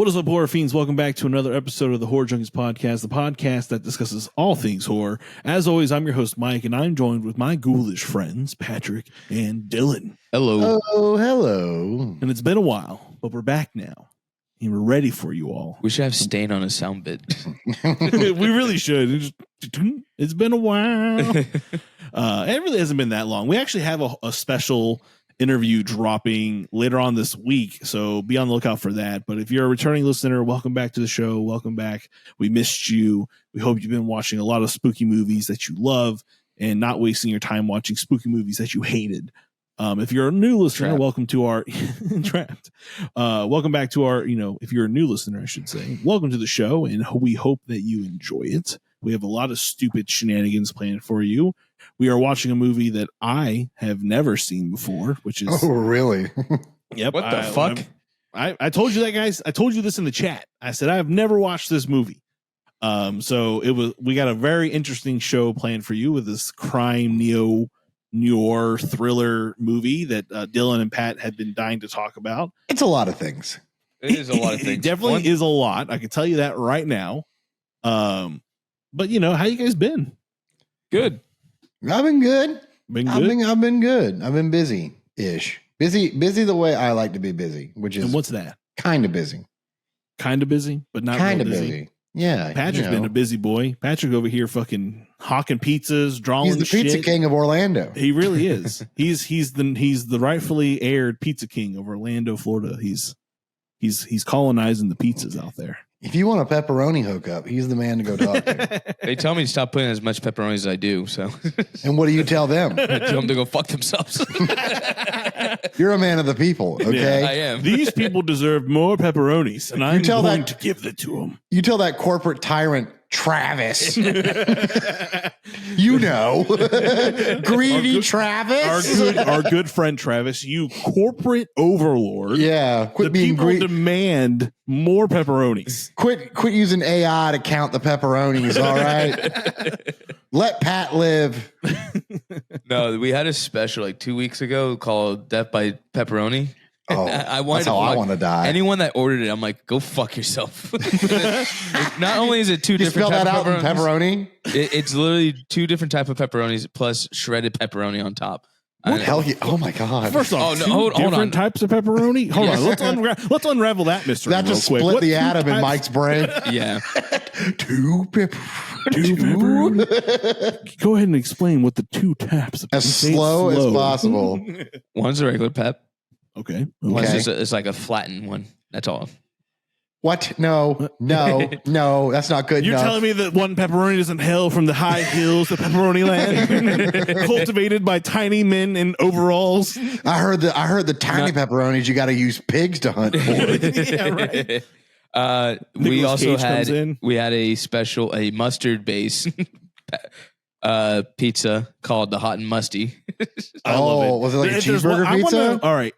What is up, horror fiends? Welcome back to another episode of the Horror Junkies podcast, the podcast that discusses all things horror. As always, I'm your host, Mike, and I'm joined with my ghoulish friends, Patrick and Dylan. Hello. Oh, hello. And it's been a while, but we're back now. And we're ready for you all. We should have Stain on a sound bit. We really should. It's been a while. It really hasn't been that long. We actually have a special interview dropping later on this week, so be on the lookout for that. But if you're a returning listener, welcome back to the show. Welcome back. We missed you. We hope you've been watching a lot of spooky movies that you love and not wasting your time watching spooky movies that you hated. If you're a new listener, welcome to our Trapped. Welcome back to our, if you're a new listener, I should say, welcome to the show, and we hope that you enjoy it. We have a lot of stupid shenanigans planned for you. We are watching a movie that I have never seen before, which is... Oh, really? Yep. What the fuck? I told you that, guys. I told you this in the chat. I said I have never watched this movie. So we got a very interesting show planned for you with this crime neo-noir thriller movie that Dylan and Pat had been dying to talk about. It's a lot of things. It is a lot of things. It definitely is a lot. I can tell you that right now. But how you guys been? Good. I've been good. Been good? I've been good. I've been busy-ish. Busy the way I like to be busy, which is... And what's that? Kind of busy. Kind of busy, but not Kind of real busy. Yeah. Patrick's been a busy boy. Patrick over here fucking hawking pizzas, drawing He's the shit. pizza king of Orlando. He really is. He's the rightfully aired pizza king of Orlando, Florida. He's colonizing the pizzas out there. If you want a pepperoni hookup, he's the man to go talk to. They tell me to stop putting as much pepperoni as I do, so And what do you tell them? I tell them to go fuck themselves. You're a man of the people, okay? Yeah, I am. These people deserve more pepperonis, and I'm tell going that- to give it to them. You tell that corporate tyrant, Travis. Greedy Travis. Our good friend Travis, you corporate overlord. Yeah, quit The being people greedy. demand more pepperonis. Quit using AI to count the pepperonis, all right? Let Pat live. No, we had a special like 2 weeks ago called Death by Pepperoni. Oh, I wanted that's how I want to die. Anyone that ordered it, I'm like, go fuck yourself. Not only is it two you different spell that types out of in pepperonis, pepperoni? it's literally two different type of pepperonis plus shredded pepperoni on top. What hell? Oh my god! First off, hold different on. types of pepperoni. Hold on, let's unravel that mystery. That just real quick. split What the two atom in types- Mike's brain. Yeah. Two pepperoni. Go ahead and explain what the two taps of As say it slow as possible. One's a regular pep. Okay. One's just it's like a flattened one. That's all. What? No, that's not good You're enough. telling me that one pepperoni doesn't hail from the high hills of pepperoni land, cultivated by tiny men in overalls? I heard the tiny pepperonis you got to use pigs to hunt for. Yeah, right. We Nicolas also Cage comes in. had a mustard base pizza called the Hot and Musty. I love it. Was it like a There's cheeseburger I pizza? wanna- all right,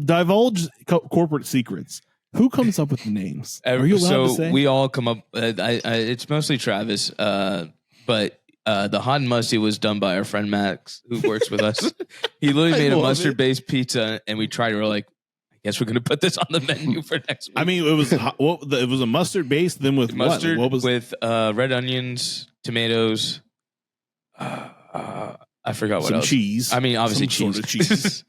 divulge corporate secrets. Who comes up with the names? Are you allowed to say? We all come up. It's mostly Travis, but the Hot and Musty was done by our friend Max, who works with us. He literally made a mustard-based pizza, and we tried it. We're like, I guess we're going to put this on the menu for next week. I mean, it was it was a mustard base, then with mustard what was with red onions, tomatoes. I forgot what some else. cheese. I mean, obviously Some cheese. sort of cheese.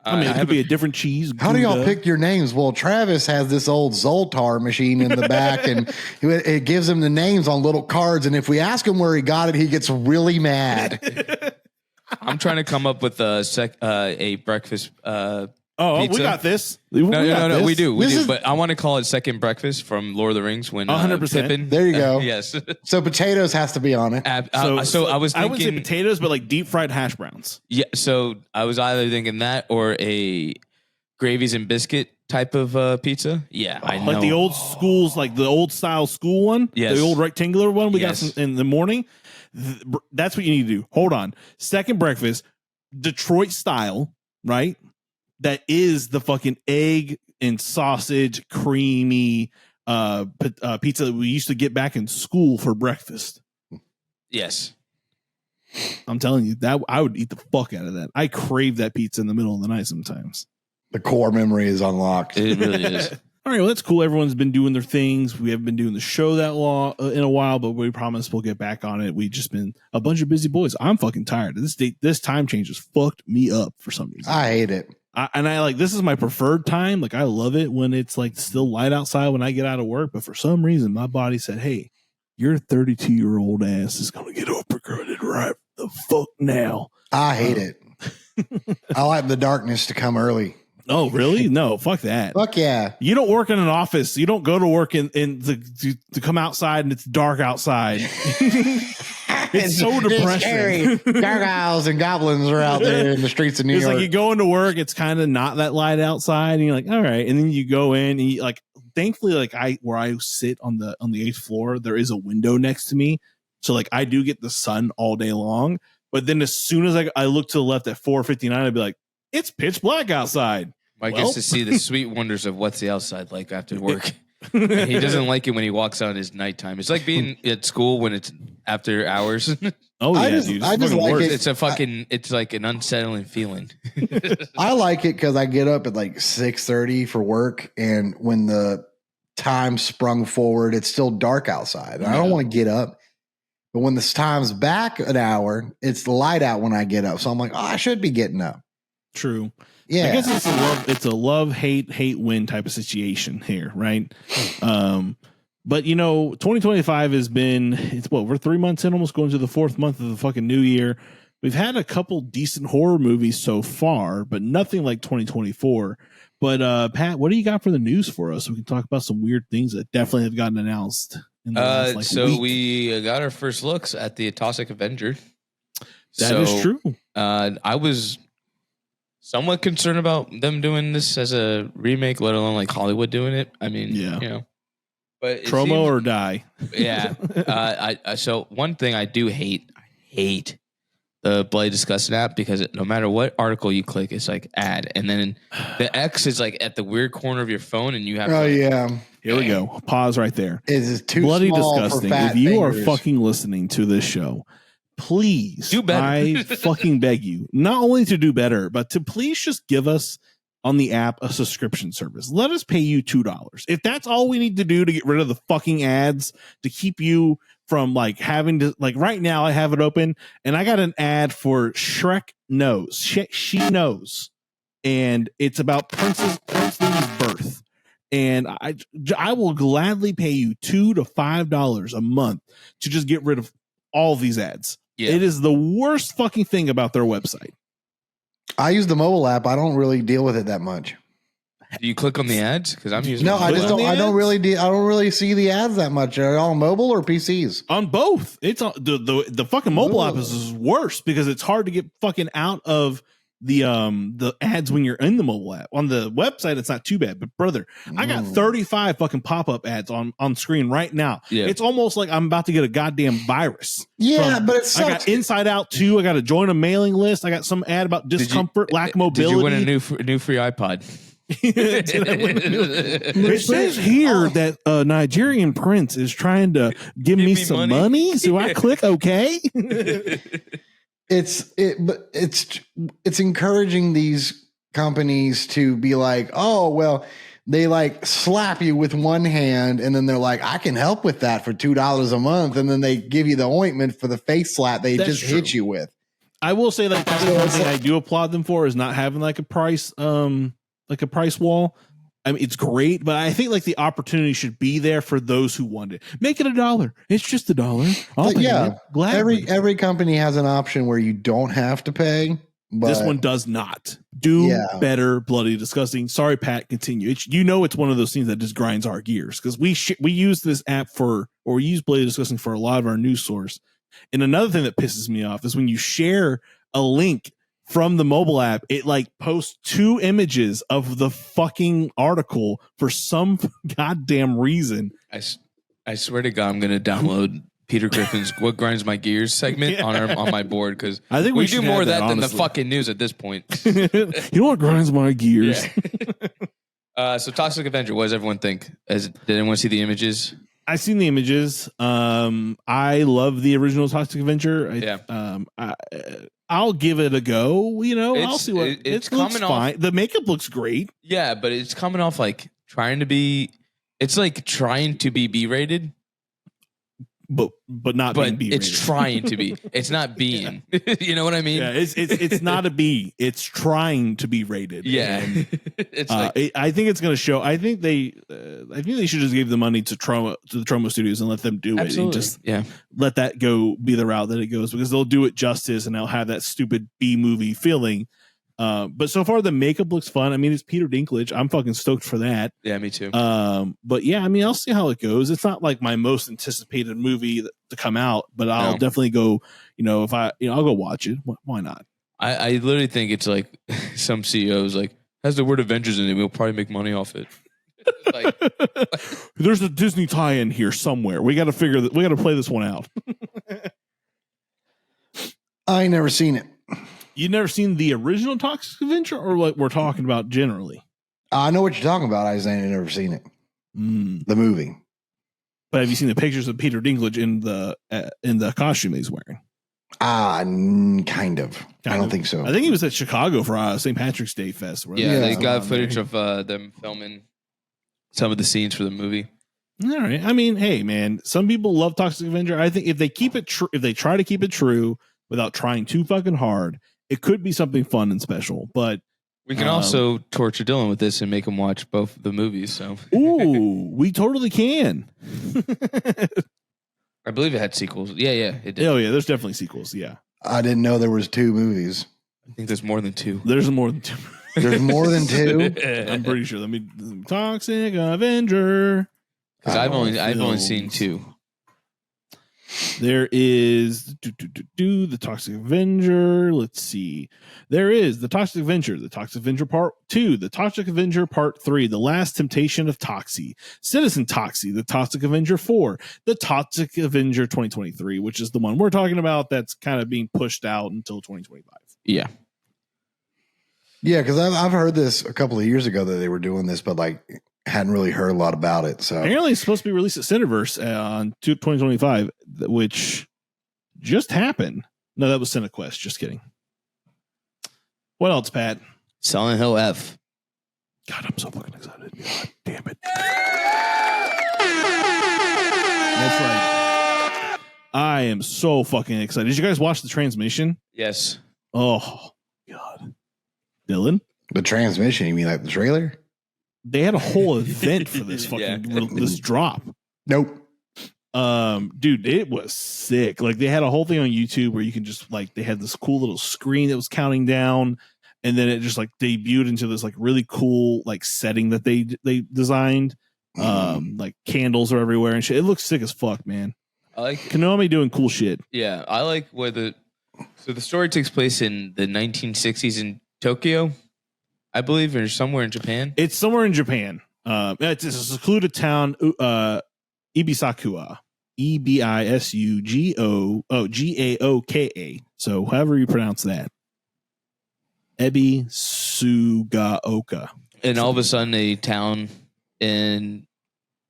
I mean, it could be a different cheese. How do y'all Gouda. pick your names? Well, Travis has this old Zoltar machine in the back, and it gives him the names on little cards. And if we ask him where he got it, he gets really mad. I'm trying to come up with a breakfast. Oh, pizza. we got this. No, we do. This is- But I want to call it Second Breakfast from Lord of the Rings when 100%. Pippin. There you go. Yes. So potatoes has to be on it. So I was I wouldn't say thinking, potatoes, but like deep fried hash browns. yeah. So I was either thinking that or a gravies and biscuit type of pizza. Yeah, I know. Like the old schools, like the old style school one. Yes. The old rectangular one we Yes. got in the morning. That's what you need to do. Hold on. Second breakfast, Detroit style, right? That is the fucking egg and sausage creamy pizza that we used to get back in school for breakfast. Yes. I'm telling you, that I would eat the fuck out of that. I crave that pizza in the middle of the night sometimes. The core memory is unlocked. It really is. all right, well, that's cool. Everyone's been doing their things. We haven't been doing the show that long in a while, but we promise we'll get back on it. We've just been a bunch of busy boys. I'm fucking tired. This time change has fucked me up for some reason. I hate it. I like, this is my preferred time. Like, I love it when it's like still light outside when I get out of work. But for some reason, my body said, hey, your 32-year-old ass is going to get uppercutted right the fuck now. I hate it. I like the darkness to come early. Oh, really? No, fuck that. Fuck yeah. You don't work in an office. You don't go to work to come outside and it's dark outside. It's so depressing. Gargoyles and goblins are out there in the streets of New York. It's like you go into work, it's kind of not that light outside, and you're like, all right. And then you go in and you like, thankfully, like where I sit on the 8th floor, there is a window next to me. So like I do get the sun all day long. But then as soon as I look to the left at 4:59, I'd be like, it's pitch black outside. Mike gets to see the sweet wonders of what's the outside like after work. And he doesn't like it when he walks out at his nighttime. It's like being at school when it's after hours. Oh yeah, dude. I just like it. It's like an unsettling feeling. I like it because I get up at like 6:30 for work, and when the time sprung forward, it's still dark outside. I don't want to get up. But when this time's back an hour, it's light out when I get up. So I'm like, oh, I should be getting up. True. Yeah. I guess it's a love, hate, win type of situation here, right? But 2025 has been, we're 3 months in, almost going to the 4th month of the fucking new year. We've had a couple decent horror movies so far, but nothing like 2024. But Pat, what do you got for the news for us? We can talk about some weird things that definitely have gotten announced. In the last, week. We got our first looks at the Toxic Avenger. That is true. I was somewhat concerned about them doing this as a remake, let alone like Hollywood doing it. I mean, but Tromo or die. Yeah. So one thing I do hate, I hate the Bloody Disgusting app because no matter what article you click, it's like ad, and then the X is like at the weird corner of your phone, and you have. Oh yeah. Here we go. Pause right there. It is too Bloody small Disgusting. For fat if you fingers. are fucking listening to this show, please, do better. I fucking beg you, not only to do better, but to please just give us on the app a subscription service. Let us pay you $2. If that's all we need to do to get rid of the fucking ads, to keep you from like having to, like right now I have it open and I got an ad for Shrek Knows. She Knows. And it's about Prince Louis' birth. And I will gladly pay you $2 to $5 a month to just get rid of all of these ads. Yeah. It is the worst fucking thing about their website. I use the mobile app. I don't really deal with it that much. Do you click on the ads? Because I'm using. No, I just don't. I don't really see the ads that much. Are they on mobile or PCs? On both. It's on the fucking mobile app is worse because it's hard to get fucking out of the ads when you're in the mobile app. On the website, it's not too bad. But brother, I got 35 fucking pop-up ads on screen right now. Yeah. It's almost like I'm about to get a goddamn virus. Yeah, but it's I got Inside Out 2. I got to join a mailing list. I got some ad about discomfort, lack of mobility. Did you win a new free iPod? It says here that a Nigerian prince is trying to give me some money. So I click OK. It's encouraging these companies to be like, oh, well, they like slap you with one hand and then they're like, I can help with that for $2 a month. And then they give you the ointment for the face slap they just hit you with. I will say that that's one thing I do applaud them for is not having like a price wall. I mean, it's great, but I think like the opportunity should be there for those who want it. Make it $1. It's just $1. I'll pay it. Gladly. Every company has an option where you don't have to pay. But this one does not. Do better, Bloody Disgusting. Sorry, Pat, continue. It's one of those things that just grinds our gears because we use this app we use Bloody Disgusting for a lot of our news source. And another thing that pisses me off is when you share a link from the mobile app, it like posts 2 images of the fucking article for some goddamn reason. I swear to God, I'm going to download Peter Griffin's "What Grinds My Gears" segment on my board because I think we do more of that than the fucking news at this point. You know what grinds my gears? Yeah. So, Toxic Avenger. What does everyone think? Did anyone see the images? I've seen the images. I love the original Toxic Avenger. I'll give it a go. I'll see what it's coming off. Fine. The makeup looks great. Yeah, but it's coming off like trying to be. It's like trying to be B-rated. But not being B-rated. It's trying to be. It's not being. You know what I mean? Yeah, it's not a B. It's trying to be rated. Yeah, and, it's like, I think it's going to show. I think they should just give the money to the Troma Studios and let them do it, and just let that go be the route that it goes, because they'll do it justice and they'll have that stupid B movie feeling. But so far the makeup looks fun. I mean, it's Peter Dinklage. I'm fucking stoked for that. Yeah, me too. But yeah, I mean, I'll see how it goes. It's not like my most anticipated movie to come out, but I'll definitely go. If I'll go watch it. Why not? I literally think it's like some CEOs like has the word Avengers in it. We'll probably make money off it. Like, there's a Disney tie-in here somewhere. We got to figure that. We got to play this one out. I ain't never seen it. You never seen the original Toxic Avenger, or what we're talking about generally? I know what you're talking about. I just ain't never seen it. The movie. But have you seen the pictures of Peter Dinklage in the costume he's wearing? Kind of. I don't think so. I think he was at Chicago for St. Patrick's Day Fest. They got footage of them filming some of the scenes for the movie. All right. I mean, hey, man, some people love Toxic Avenger. I think if they keep it true, if they try to keep it true without trying too fucking hard, it could be something fun and special. But we can also torture Dylan with this and make him watch both the movies. So, ooh, we totally can. I believe it had sequels. Yeah, it did. Oh yeah, there's definitely sequels. Yeah, I didn't know there was 2 movies. I think there's more than 2. There's more than 2. There's more than 2. I'm pretty sure. Let me Toxic Avenger. Because I've only seen 2. There is the Toxic Avenger. Let's see. There is the Toxic Avenger Part 2, the Toxic Avenger Part 3, The Last Temptation of Toxie, Citizen Toxie, the Toxic Avenger 4, the Toxic Avenger 2023, which is the one we're talking about that's kind of being pushed out until 2025. Yeah. Yeah, because I've heard this a couple of years ago that they were doing this, but like hadn't really heard a lot about it. So apparently it's supposed to be released at Cineverse on 2025, which just happened. No, that was CineQuest. Just kidding. What else, Pat? Silent Hill F. God, I'm so fucking excited. God damn it. That's right. I am so fucking excited. Did you guys watch The Transmission? Yes. Oh, God. Dylan? The Transmission, you mean like the trailer? They had a whole event for this fucking this drop. Nope. Dude, it was sick. Like they had a whole thing on YouTube where you can just like they had this cool little screen that was counting down, and then it just like debuted into this like really cool like setting that they designed. Like candles are everywhere and shit. It looks sick as fuck, man. I like Konami doing cool shit. Yeah, I like where the story takes place in the 1960s in Tokyo, I believe, or somewhere in Japan. It's somewhere in Japan. It's a secluded town, Ibisakua. Ebisugaoka. So however you pronounce that. Ebisugaoka. And all of a sudden a town in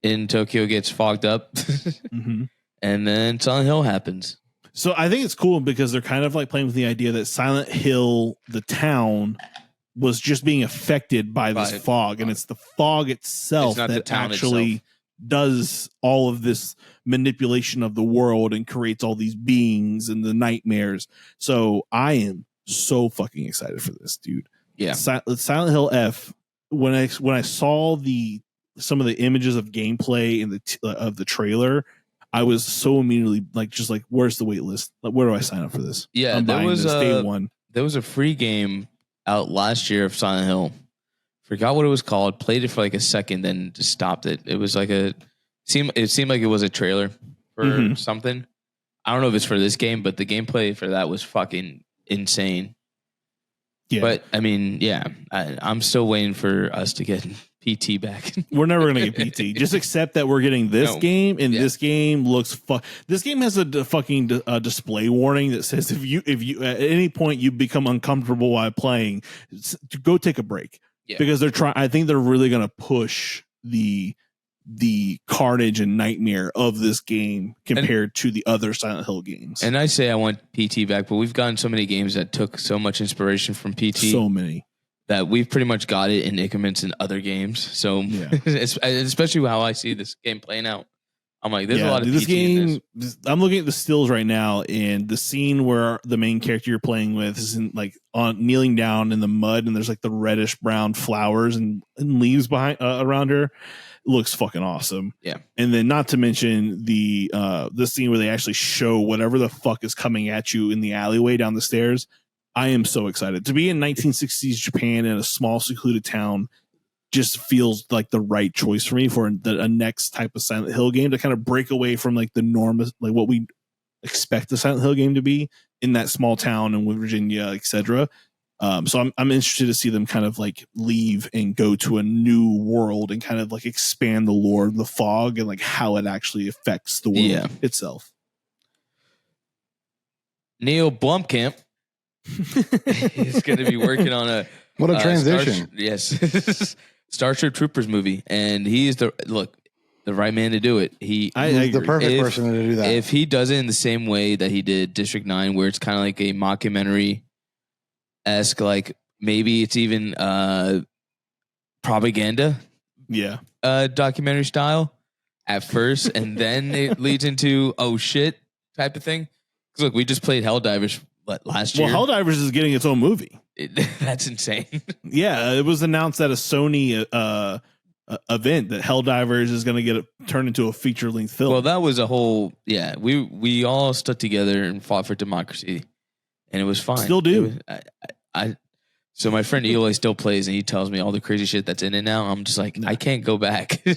Tokyo gets fogged up. Mm-hmm. And then Silent Hill happens. So I think it's cool because they're kind of like playing with the idea that Silent Hill, the town, was just being affected by this fog, and it's the fog itself that actually does all of this manipulation of the world and creates all these beings and the nightmares. So I am so fucking excited for this, dude. Yeah, Silent Hill F. When I saw some of the images of gameplay in of the trailer, I was so immediately like, where's the wait list? Like, where do I sign up for this? Yeah, I'm buying this day one. There was a free game out last year of Silent Hill. Forgot what it was called. Played it for like a second, then just stopped it. It was like it seemed like it was a trailer for something. I don't know if it's for this game, but the gameplay for that was fucking insane. Yeah. But I mean, yeah, I'm still waiting for us to get PT back. We're never gonna get PT. Just accept that we're getting this game, and this game looks This game has a fucking display warning that says if you at any point you become uncomfortable while playing, go take a break. Yeah. Because I think they're really gonna push the carnage and nightmare of this game compared to the other Silent Hill games. And I say I want PT back, but we've gotten so many games that took so much inspiration from PT. So many. that we've pretty much got it in increments in other games. So especially how I see this game playing out. I'm like, there's a lot of this PG in game. this. I'm looking at the stills right now, and the scene where the main character you're playing with is on kneeling down in the mud, and there's like the reddish brown flowers and leaves behind around her. It looks fucking awesome. Yeah, and then not to mention the scene where they actually show whatever the fuck is coming at you in the alleyway down the stairs. I am so excited to be in 1960s Japan in a small secluded town. Just feels like the right choice for me for a next type of Silent Hill game to kind of break away from like the norm, like what we expect the Silent Hill game to be in that small town in Virginia, etc. So I'm interested to see them kind of like leave and go to a new world and kind of like expand the lore of the fog and like how it actually affects the world itself. Neil Blomkamp is going to be working on a what a transition. Starship Troopers movie, and he is the right man to do it. He's the perfect person to do that. If he does it in the same way that he did District 9, where it's kind of like a mockumentary-esque, like maybe it's even propaganda documentary style at first, and then it leads into oh shit type of thing. Because look, we just played Helldivers last year. Well, Helldivers is getting its own movie. That's insane. Yeah, it was announced at a Sony event that Helldivers is going to turned into a feature-length film. Well, that was a whole we all stuck together and fought for democracy, and it was fine. Still do. So my friend Eli still plays, and he tells me all the crazy shit that's in it now. I'm just like, I can't go back. I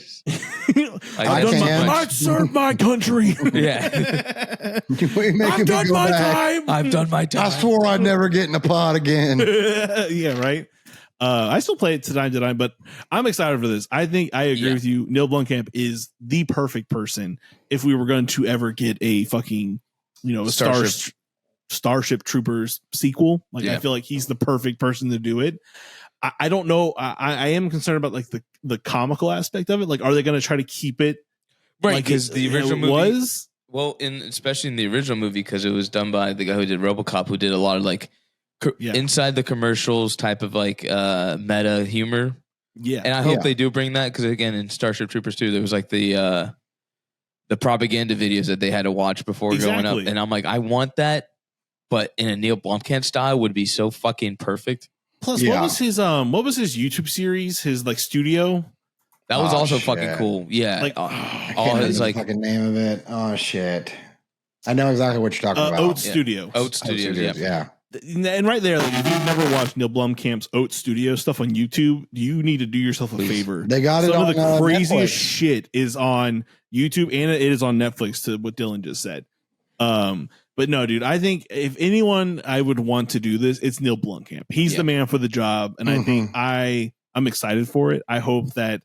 served my country. Yeah. I've done my time. I've done my time. I swore I'd never get in a pod again. Yeah, right. I still play it today, but I'm excited for this. I think I agree with you. Neil Blomkamp is the perfect person if we were going to ever get a fucking, Starship Troopers sequel. I feel like he's the perfect person to do it. I don't know. I am concerned about like the comical aspect of it. Like, are they going to try to keep it right? Because the original movie was especially in the original movie, because it was done by the guy who did RoboCop, who did a lot of like inside the commercials type of like meta humor. Yeah, and I hope they do bring that, because again, in Starship Troopers 2, there was like the propaganda videos that they had to watch before going up, and I'm like, I want that. But in a Neil Blomkamp style would be so fucking perfect. Plus, what was his YouTube series? His like studio. That was also fucking cool. Yeah, like all his like fucking name of it. Oh shit! I know exactly what you're talking about. Oat Studio. Oat Studios. Yeah. And right there, like, if you've never watched Neil Blomkamp's Oat Studio stuff on YouTube, you need to do yourself a favor. They got it. Some of the craziest Netflix. shit is on YouTube, and it is on Netflix. To what Dylan just said. But no, dude, I think if anyone I would want to do this, it's Neil Blomkamp. He's the man for the job, and I think I'm excited for it. I hope that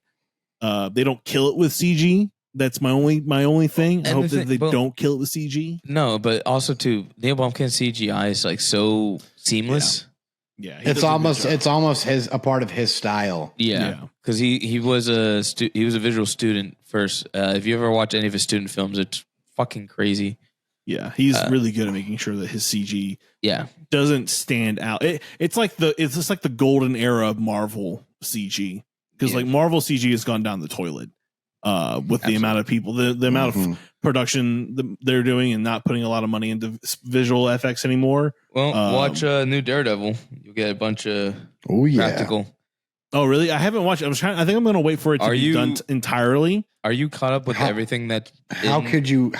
they don't kill it with CG. That's my only thing. I hope that they don't kill it with CG. No, but also too, Neil Blomkamp CGI is like so seamless. Yeah, it's almost a part of his style. Yeah, because he was a visual student first. If you ever watch any of his student films, it's fucking crazy. Yeah, he's really good at making sure that his CG doesn't stand out. It's just like the golden era of Marvel CG, because like Marvel CG has gone down the toilet with the amount of people, the amount of production they're doing, and not putting a lot of money into visual effects anymore. Well, watch new Daredevil. You'll get a bunch of practical. Oh, really? I haven't watched it. I think I'm going to wait for it to be done entirely. Are you caught up with everything that? How could you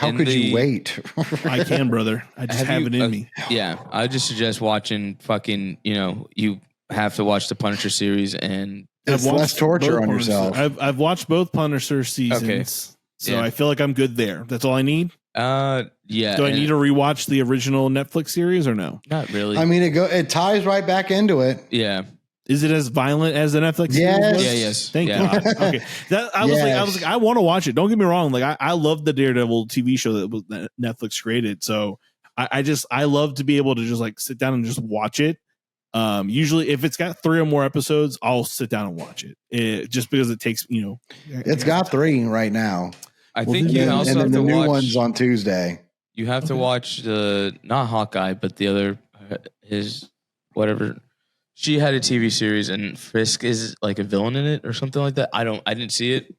wait? I can, brother. I just have it in me. Yeah, I just suggest watching fucking. You have to watch the Punisher series, and it's less torture on yourself. I've watched both Punisher seasons, so I feel like I'm good there. That's all I need. Yeah. Do I need to rewatch the original Netflix series or no? Not really. I mean, it ties right back into it. Yeah. Is it as violent as the Netflix series? Yeah, yes. Thank God. Okay. I was like, I want to watch it. Don't get me wrong. Like, I love the Daredevil TV show that Netflix created. So I love to be able to just like sit down and just watch it. Usually if it's got 3 or more episodes, I'll sit down and watch it. Just because it takes, it's got 3 right now. I think you also have to watch the new ones on Tuesday. You have to watch not Hawkeye, but the other, his whatever She had a TV series, and Frisk is like a villain in it or something like that. I didn't see it,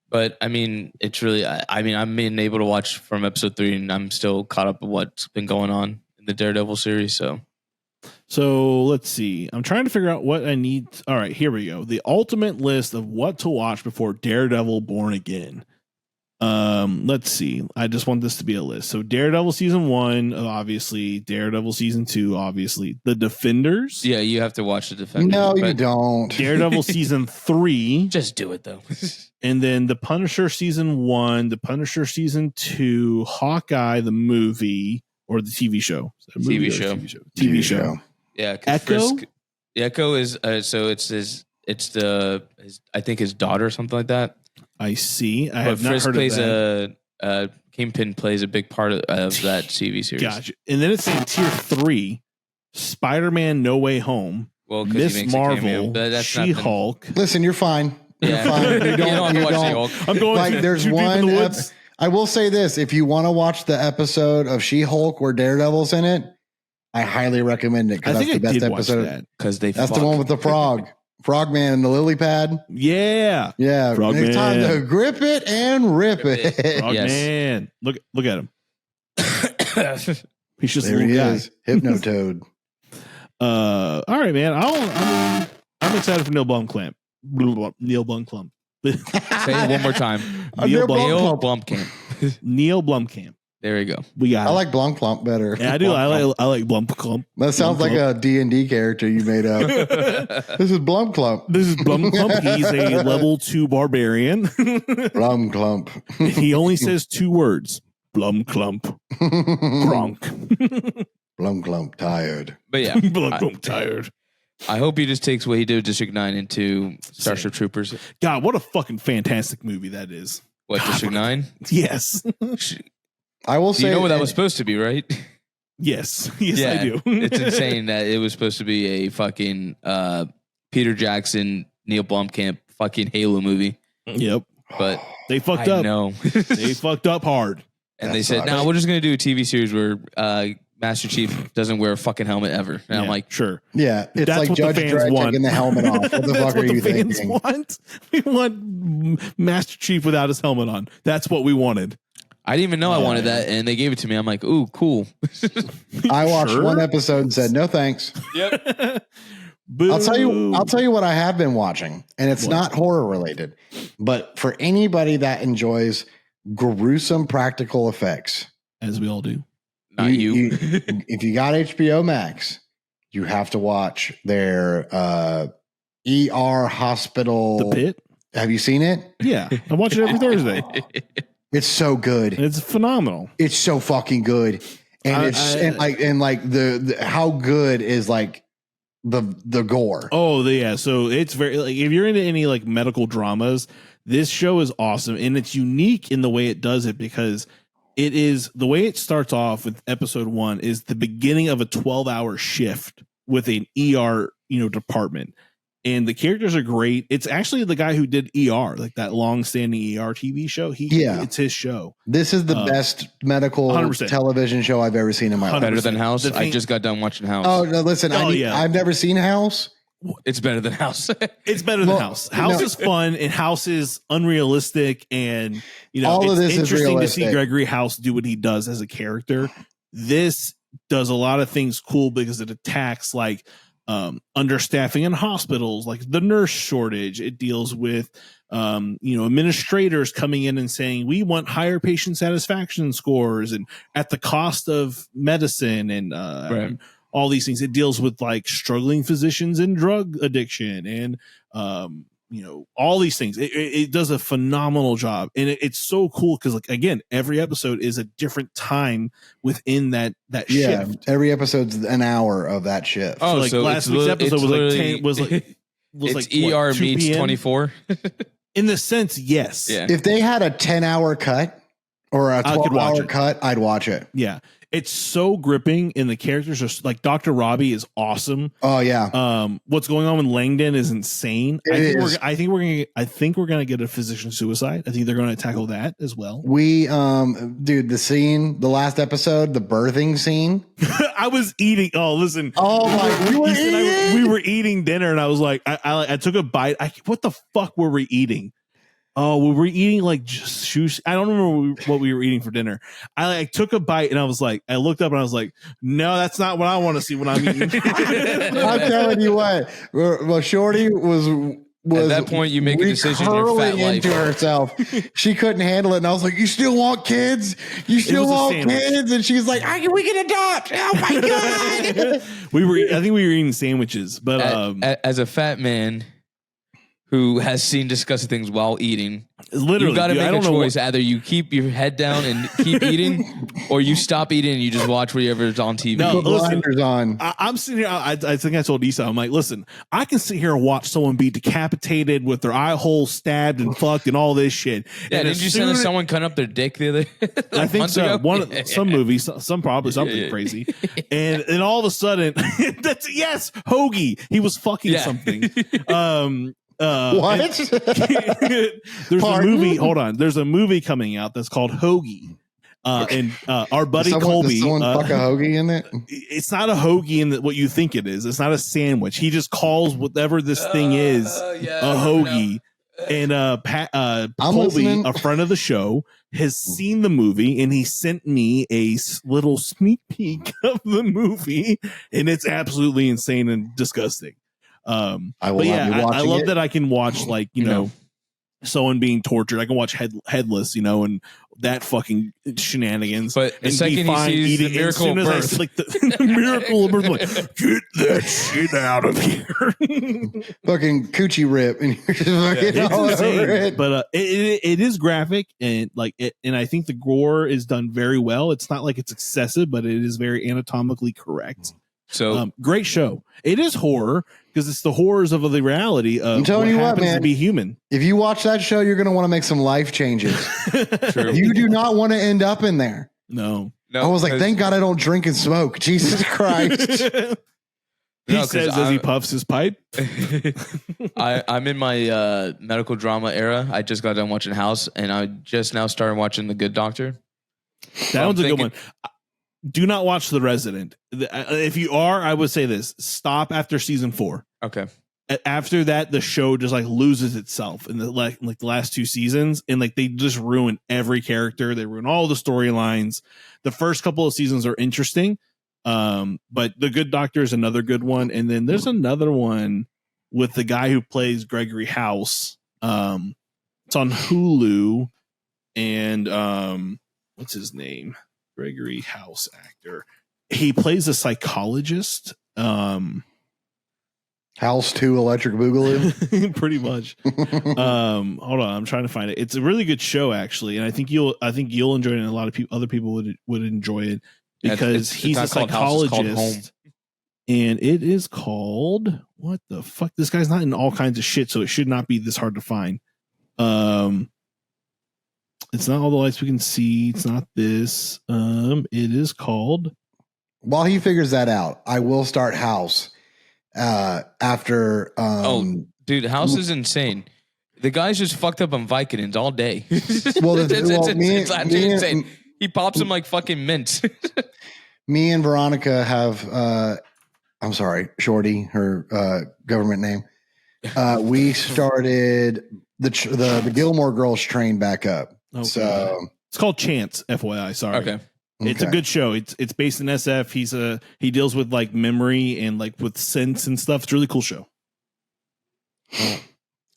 but I mean, it's really. I mean, I'm being able to watch from episode 3, and I'm still caught up with what's been going on in the Daredevil series. So let's see. I'm trying to figure out what I need. All right, here we go. The ultimate list of what to watch before Daredevil Born Again. Let's see. I just want this to be a list. So Daredevil season 1, obviously. Daredevil season 2, obviously. The Defenders. Yeah, you have to watch the Defenders. No, you don't. Daredevil season 3. Just do it though. And then The Punisher season 1, The Punisher season 2, Hawkeye the movie or the TV show. TV show. TV show. Yeah, Echo. Echo is so it's I think his daughter or something like that. I see. I have but not Frisk heard plays of that. Kingpin plays a big part of that TV series. Gotcha. And then it's in tier 3, Spider-Man No Way Home, Well, 'cause he Miss makes a cameo, Marvel, but that's not the- She-Hulk. Listen, you're fine. You're Yeah. fine. You don't have to watch She-Hulk. I'm going Like, there's too deep in one. the woods. I will say this: if you want to watch the episode of She-Hulk where Daredevil's in it, I highly recommend it I because think that's the I best did watch episode. that. because they That's fuck. the one with the frogman and the lily pad. Yeah. Yeah, Frogman. it's time to grip it and rip Rip it. Oh, Yes. man. Look at him. He's just a There little he guy. is, Hypnotoad. All right, man. I'm excited for Neil Blomkamp. Neil Blomkamp. Say it one more time. Neil Neil Blomkamp. Neil Blomkamp. There you go. We got I it. like Blomkamp better. Yeah, I do. I like Blomkamp. That sounds like a D&D character you made up. This is Blomkamp. This is Blomkamp. He's a level 2 barbarian. Blomkamp. He only says 2 words. Blomkamp. Gronk. Blomkamp tired. But yeah, Blomkamp tired. I hope he just takes what he did with District 9 into Starship Troopers. God, what a fucking fantastic movie that is. What, God, District 9? Yes. I will say You know what that was supposed to be, right? Yes. Yes, Yeah, I do. It's insane that it was supposed to be a fucking Peter Jackson, Neil Blomkamp fucking Halo movie. Yep. But They fucked I up. know. They fucked up hard. And That they said, sucks. no, we're just going to do a TV series where Master Chief doesn't wear a fucking helmet ever. And I'm Yeah, like, sure. Yeah, it's That's like what the Judge fans Dredd want. taking the helmet off. What the That's fuck what are the you fans thinking? want. We want Master Chief without his helmet on. That's what we wanted. I didn't even know I wanted that. And they gave it to me. I'm like, ooh, cool. I watched Sure? one episode and said no thanks. Yep. Boo. I'll tell you what I have been watching, and it's What? not horror related, but for anybody that enjoys gruesome practical effects, As we all do. Not you. if you got HBO Max, you have to watch their ER hospital. The Pit? Have you seen it? Yeah. I watch it every Thursday. It's so good. It's phenomenal. It's so fucking good, and the how good is like the gore. Oh, yeah. So it's very like if you're into any like medical dramas, this show is awesome, and it's unique in the way it does it because it is the way it starts off with episode 1 is the beginning of a 12-hour shift with an ER, department. And the characters are great. It's actually the guy who did ER, like that long-standing ER TV show. It's his show. This is the best medical 100%. television show I've ever seen in my life. Better than House. The I thing- just got done watching House. Oh no! Listen, yeah. I've never seen House. It's better than House. It's better than Well, House. House no. is fun, and House is unrealistic, and All it's of this is interesting to see realistic. Gregory House do what he does as a character. This does a lot of things cool because it attacks like understaffing in hospitals, like the nurse shortage. It deals with administrators coming in and saying we want higher patient satisfaction scores, and at the cost of medicine, and Right. all these things. It deals with like struggling physicians and drug addiction, and all these things. It does a phenomenal job, and it's so cool because like again, every episode is a different time within that Yeah, shift. every episode's an hour of that shift. Oh, So like so last it's week's li- episode it's was like literally- 10, was it's like what, ER 2 meets PM? 24. In the sense, yes. Yeah. If they had a 10-hour cut or a I could watch 12-hour it. cut, I'd watch it. Yeah. It's so gripping, and the characters are like Dr. Robbie is awesome. Oh yeah. What's going on with Langdon is insane. I think we're gonna get a physician suicide. I think they're gonna tackle that as well. We dude, the last episode, the birthing scene. I was eating. Oh, listen. Oh my! We were eating dinner, and I was like, I took a bite. What the fuck were we eating? Oh, we were eating like just sushi. I don't remember what we were eating for dinner. I took a bite, and I was like, I looked up, and I was like, no, that's not what I want to see when I'm eating. I'm telling you what. Well, Shorty was at that point you make a decision. Your fat life into herself. She couldn't handle it, and I was like, "You still want kids? You still want kids?" And she's like, "We can adopt." Oh my god! I think we were eating sandwiches, but as a fat man who has seen disgusting things while eating, literally, you got to make a choice. Either you keep your head down and keep eating, or you stop eating and you just watch whatever's on TV. No, listen, on. I'm sitting here. I think I told Issa, I'm like, listen, I can sit here and watch someone be decapitated with their eye hole stabbed and fucked and all this shit. Yeah, didn't you send someone cut up their dick the other? I think so. Some movies, some probably something crazy, and all of a sudden, yes, Hoagie, he was fucking something. What? There's a movie. Hold on. There's a movie coming out that's called Hoagie. And our buddy Colby. Someone fuck a hoagie in it? It's not a hoagie in what you think it is. It's not a sandwich. He just calls whatever this thing is a hoagie. And Colby, a friend of the show, has seen the movie, and he sent me a little sneak peek of the movie, and it's absolutely insane and disgusting. I love that I can watch, like, you know, someone being tortured. I can watch Headless, you know, and that fucking shenanigans. But the second he sees the miracle of birth, like the miracle of birth, like, get that shit out of here. Fucking coochie rip, and you're just fucking all over it. But it is graphic, and like it, and I think the gore is done very well. It's not like it's excessive, but it is very anatomically correct. So great show. It is horror because it's the horrors of the reality of what happens to be human. If you watch that show, you're going to want to make some life changes. True. You do not want to end up in there. No. I was like, thank God I don't drink and smoke. Jesus Christ. He says as he puffs his pipe. I'm in my medical drama era. I just got done watching House, and I just now started watching The Good Doctor. That one's a good one. Do not watch The Resident. If you are, I would say this: stop after season 4. Okay. After that, the show just like loses itself in the like the last 2 seasons, and like they just ruin every character. They ruin all the storylines. The first couple of seasons are interesting, but The Good Doctor is another good one. And then there's another one with the guy who plays Gregory House. It's on Hulu, and what's his name? Gregory House actor. He plays a psychologist. House 2 Electric Boogaloo. Pretty much. Hold on, I'm trying to find it. It's a really good show, actually, and I think you'll enjoy it, and a lot of other people would enjoy it because he's a psychologist. And it is called, what the fuck? This guy's not in all kinds of shit, so it should not be this hard to find. It's not All the Lights We Can See. It's not this. It is called. While he figures that out, I will start House after. Dude, House is insane. The guy's just fucked up on Vicodins all day. It's actually insane. He pops him like fucking mint. Me and Veronica have. I'm sorry, Shorty, her government name. We started the Gilmore Girls train back up. Okay. So it's called Chance, FYI. Sorry. Okay. It's a good show. It's based in SF. He deals with like memory and like with sense and stuff. It's a really cool show.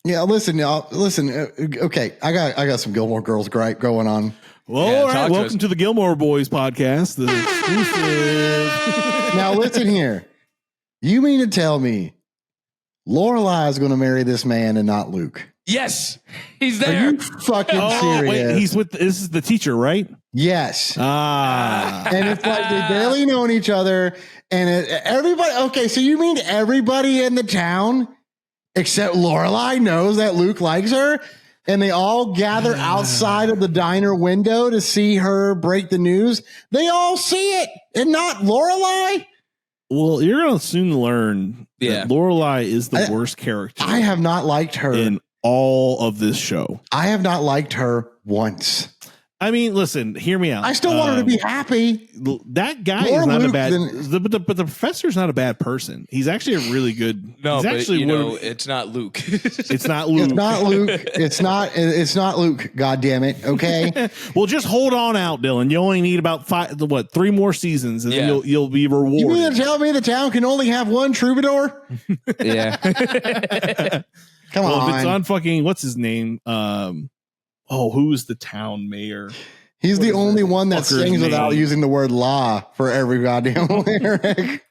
Yeah, listen, y'all. Listen. Okay, I got some Gilmore Girls going on. Well, all right. Welcome to the Gilmore Boys podcast. The exclusive. Now listen here. You mean to tell me Lorelai is going to marry this man and not Luke? Yes, he's there. Are you fucking serious? Wait, this is the teacher, right? Yes. And it's like they barely known each other, and everybody. Okay, so you mean everybody in the town except Lorelai knows that Luke likes her? and they all gather outside of the diner window to see her break the news. They all see it, and not Lorelai. Well, you're going to soon learn that Lorelai is the worst character. I have not liked her in all of this show. I have not liked her once. I mean, listen, hear me out. I still want her to be happy. That guy is not a bad, but the professor's not a bad person. He's actually a really good. No, he's but actually it's not Luke. It's not Luke. It's not Luke. It's not Luke. God damn it. Okay. Well, just hold on out, Dylan. You only need about 3 more seasons, and then you'll be rewarded. You mean to tell me the town can only have one troubadour? Yeah. Come on. If it's on fucking what's his name? Who's the town mayor? He's the only one that sings without using the word "la" for every goddamn lyric.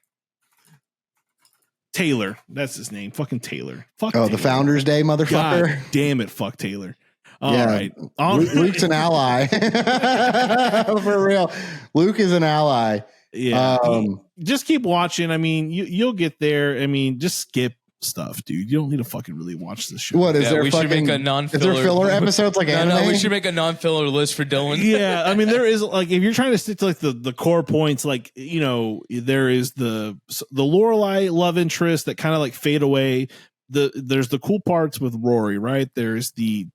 Taylor, that's his name. Fucking Taylor. Fuck. Taylor. The Founders Day, motherfucker. God damn it, fuck Taylor. All right. Luke's an ally. For real. Luke is an ally. Yeah. Just keep watching. I mean, you'll get there. I mean, just skip stuff, dude. You don't need to fucking really watch this show. What is there? We should make a non-filler. Is there filler episodes like anime? No, we should make a non-filler list for Dylan. Yeah, I mean, there is if you're trying to stick to the core points, there is the Lorelai love interest that kind of fade away. There's the cool parts with Rory, right? There's the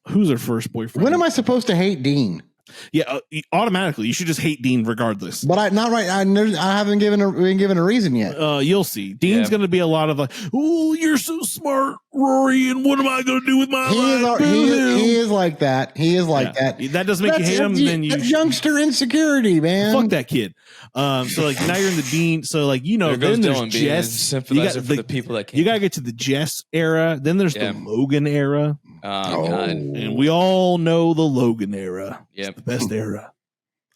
who's her first boyfriend. When am I supposed to hate Dean? Yeah, automatically. You should just hate Dean regardless. But I haven't been given a reason yet. You'll see. Dean's going to be a lot of oh, you're so smart, Rory, and what am I going to do with my life? He is like that. He is like that. That doesn't make you hate him. Then you youngster insecurity, man. Fuck that kid. Now you're in the Dean. So then there's Dylan Jess. Sympathizer for the people that can't. You gotta get to the Jess era. Then there's the Logan era. Oh God! And we all know the Logan era. Yeah, the best era.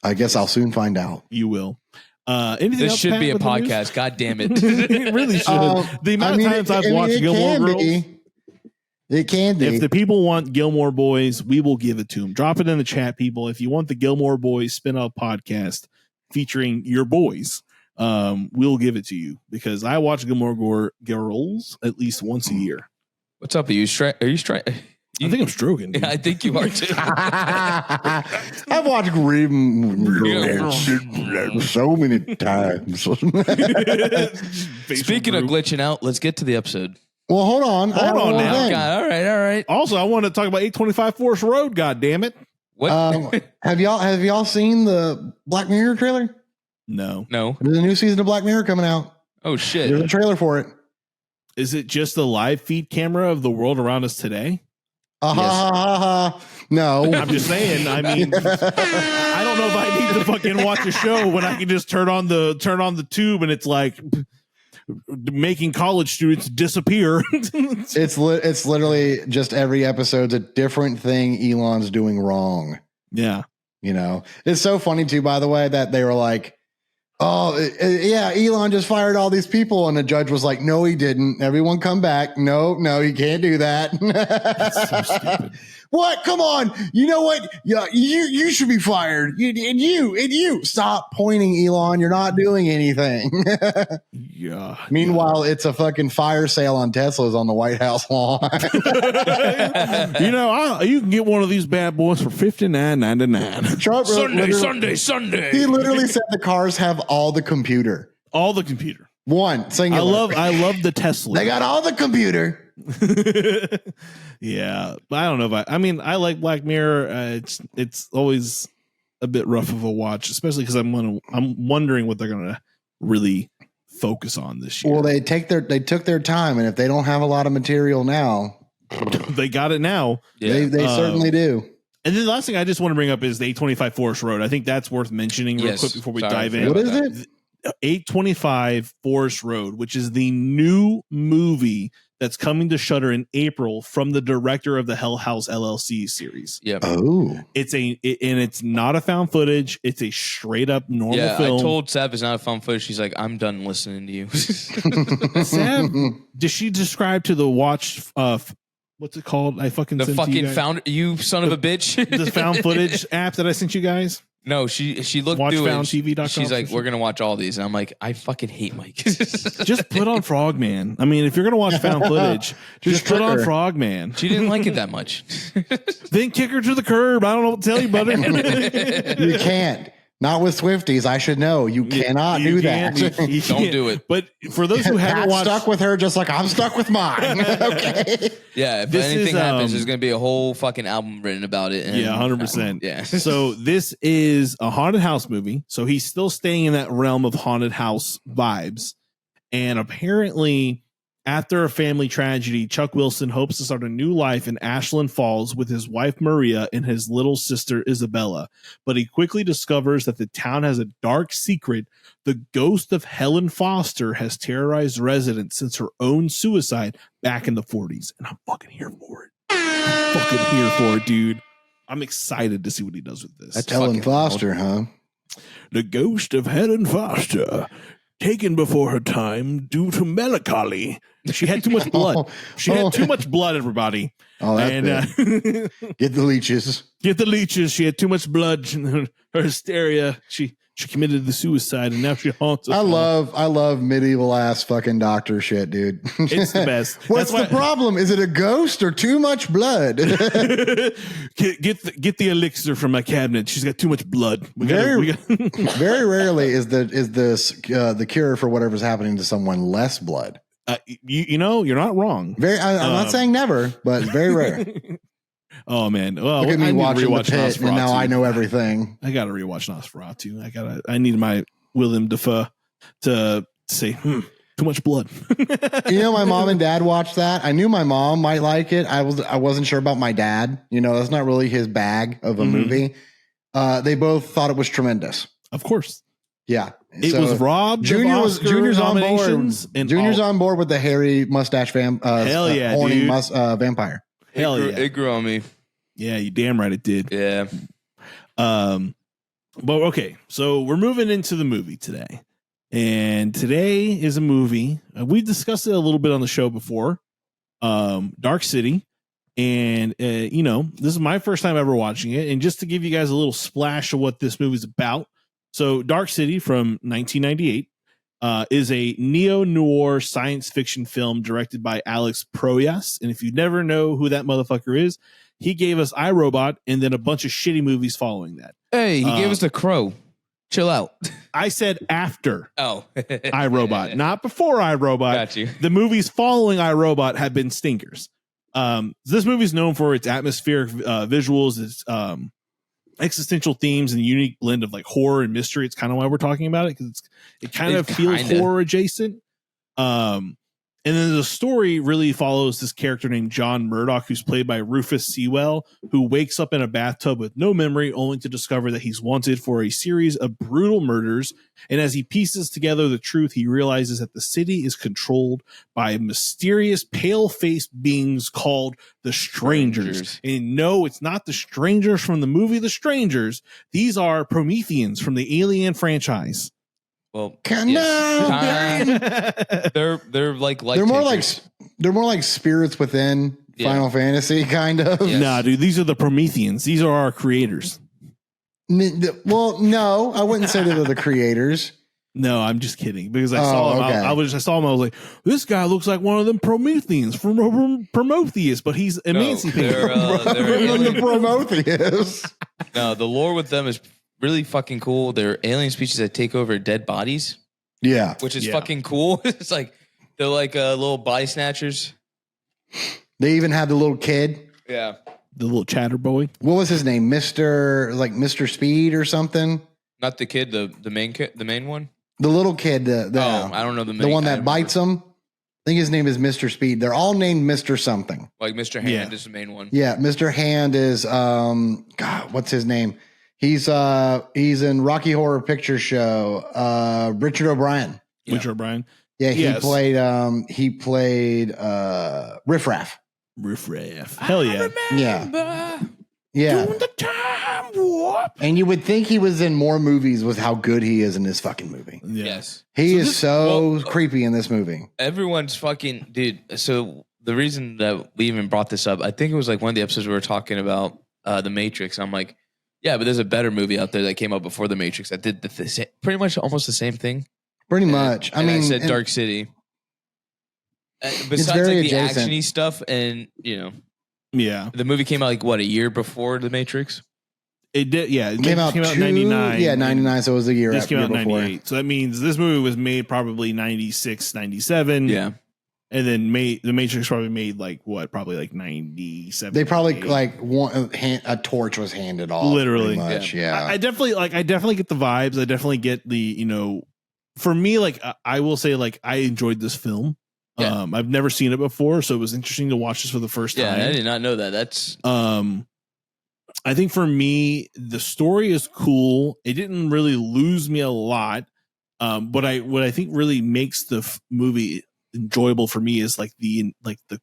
I guess I'll soon find out. You will. Anything this else, should Pat, be a podcast. God damn it! It really should. The amount of times I've watched Gilmore Girls. It can be. If the people want Gilmore Boys, we will give it to them. Drop it in the chat, people. If you want the Gilmore Boys spin-off podcast featuring your boys, we'll give it to you because I watch Gilmore Girls at least once a year. What's up? Are you trying? I think I'm stroking. Yeah, I think you are too. I've watched so many times. Speaking of glitching out, let's get to the episode. Well, hold on now. God, all right. Also, I want to talk about 825 Forest Road. God damn it! What? Have y'all seen the Black Mirror trailer? No. There's a new season of Black Mirror coming out. Oh shit! There's a trailer for it. Is it just a live feed camera of the world around us today? No, I'm just saying. I mean, I don't know if I need to fucking watch a show when I can just turn on the tube and it's like making college students disappear. It's literally just every episode's a different thing Elon's doing wrong. Yeah, it's so funny too. By the way, that they were like, "Oh, yeah, Elon just fired all these people," and the judge was like, "No, he didn't. Everyone come back. No, you can't do that." That's so stupid. What? Come on. You know what? Yeah, you should be fired. You stop pointing, Elon. You're not doing anything. Yeah. Meanwhile, it's a fucking fire sale on Teslas on the White House lawn. You can get one of these bad boys for $59.99. Trump Sunday. He literally said the cars have all the computer. All the computer. One singular. I love the Tesla. They got all the computer. Yeah, but I don't know if I like Black Mirror. It's always a bit rough of a watch, especially because I'm wondering what they're gonna really focus on this year. Well, they took their time, and if they don't have a lot of material now, they got it now. Yeah. They certainly do. And then the last thing I just want to bring up is the 825 Forest Road. I think that's worth mentioning real quick before we dive in. What is it? 825 Forest Road, which is the new movie that's coming to Shudder in April from the director of the Hell House LLC series. Yep. Oh, it's not a found footage. It's a straight up normal film. I told Sav it's not a found footage. She's like, I'm done listening to you. Sav, did she describe to the watch? What's it called? I fucking found you son of a bitch. The found footage app that I sent you guys. No, she looked through it. WatchFoundTV.com. She's like, we're gonna watch all these, and I'm like, I fucking hate Mike. Just put on Frogman. I mean, if you're gonna watch found footage, just put on Frogman. She didn't like it that much. Then kick her to the curb. I don't know what to tell you, brother. You can't. Not with Swifties. I should know. You cannot do that. Don't do it. But for those who haven't watched, stuck with her just like I'm stuck with mine. Okay. Yeah, if anything happens, there's gonna be a whole fucking album written about it. And, 100%. Yeah. So this is a haunted house movie. So he's still staying in that realm of haunted house vibes. And apparently, after a family tragedy, Chuck Wilson hopes to start a new life in Ashland Falls with his wife Maria and his little sister Isabella. But he quickly discovers that the town has a dark secret. The ghost of Helen Foster has terrorized residents since her own suicide back in the 40s. And I'm fucking here for it. I'm fucking here for it, dude. I'm excited to see what he does with this. That's Helen Foster, huh? The ghost of Helen Foster, taken before her time due to melancholy. She had too much blood. She had too much blood, everybody. Oh, that's and get the leeches. Get the leeches. She had too much blood. Her hysteria. She committed the suicide, and now she haunts us. I love medieval ass fucking doctor shit, dude. It's the best. What's the problem? Is it a ghost or too much blood? Get the elixir from my cabinet. She's got too much blood. Very rarely is the cure for whatever's happening to someone less blood. You're not wrong. I'm not saying never, but very rare. Oh man! Well, look at me watching The Pit, Nosferatu. and now I know everything. I got to rewatch Nosferatu. I need my Willem Dafoe to say too much blood. My mom and dad watched that. I knew my mom might like it. I wasn't sure about my dad. That's not really his bag of a movie. They both thought it was tremendous. Of course. Yeah. It was robbed. Junior's on board. And Junior's on board with the hairy mustache hell yeah, horny vampire. Hell yeah. It grew on me. Yeah, you damn right it did. Yeah. But okay, so we're moving into the movie today. And today is a movie. We discussed it a little bit on the show before. Dark City. And this is my first time ever watching it. And just to give you guys a little splash of what this movie's about. So Dark City from 1998 is a neo-noir science fiction film directed by Alex Proyas. And if you never know who that motherfucker is, he gave us iRobot and then a bunch of shitty movies following that. Hey, he gave us The Crow. Chill out. I said after iRobot, Yeah. Not before iRobot. Got you. The movies following iRobot have been stinkers. This movie is known for its atmospheric visuals, its existential themes, and a unique blend of like horror and mystery. It's kind of why we're talking about it, because it kind of feels horror adjacent. And then the story really follows this character named John Murdoch, who's played by Rufus Sewell, who wakes up in a bathtub with no memory, only to discover that he's wanted for a series of brutal murders. And as he pieces together the truth, he realizes that the city is controlled by mysterious pale-faced beings called the Strangers. And no, it's not the Strangers from the movie The Strangers. These are Prometheans from the Alien franchise. Well, they're like they're more like spirits within Final Fantasy, kind of. Yes. Nah, dude, these are the Prometheans. These are our creators. Well, no, I wouldn't say they're the creators. No, I'm just kidding, because I saw him. Okay. I saw him. I was like, this guy looks like one of them Prometheans from Prometheus, but he's emancipated. They're the Prometheus. No, the lore with them is really fucking cool. They're alien species that take over dead bodies. Yeah. Which is fucking cool. It's like, they're like little body snatchers. They even had the little kid. Yeah. The little chatter boy. What was his name? Mr. Speed or something? Not the kid, the main one? The little kid. I don't know the main. The one that bites him. I think his name is Mr. Speed. They're all named Mr. something. Like Mr. Hand is the main one. Yeah, Mr. Hand is God, what's his name? He's in Rocky Horror Picture Show. Richard O'Brien. Yeah. Richard O'Brien. Yeah, he played Riff Raff. Riff Raff. Hell yeah. Yeah. Doing the time warp. And you would think he was in more movies with how good he is in this fucking movie. Yeah. Yes. He is creepy in this movie. Everyone's fucking dude. So the reason that we even brought this up, I think it was like one of the episodes we were talking about The Matrix. I'm like, Yeah, but there's a better movie out there that came out before The Matrix that did pretty much almost the same thing. Pretty much. I mean, I said Dark City. Besides very like the adjacent. actiony stuff, and Yeah, the movie came out like what, a year before The Matrix? it did. Yeah, it came out 99. Yeah, 99. So it was a year. This after came out in before. 98. So that means this movie was made probably 96, 97. Yeah. And then The Matrix probably made probably like 97. They probably 98. like a torch was handed off. Literally. pretty much, yeah. I definitely get the vibes. I definitely get the, for me, like I will say, like I enjoyed this film. Yeah. I've never seen it before, so it was interesting to watch this for the first time. Yeah, I did not know that. That's I think for me, the story is cool. It didn't really lose me a lot. But what I think really makes the movie enjoyable for me is like the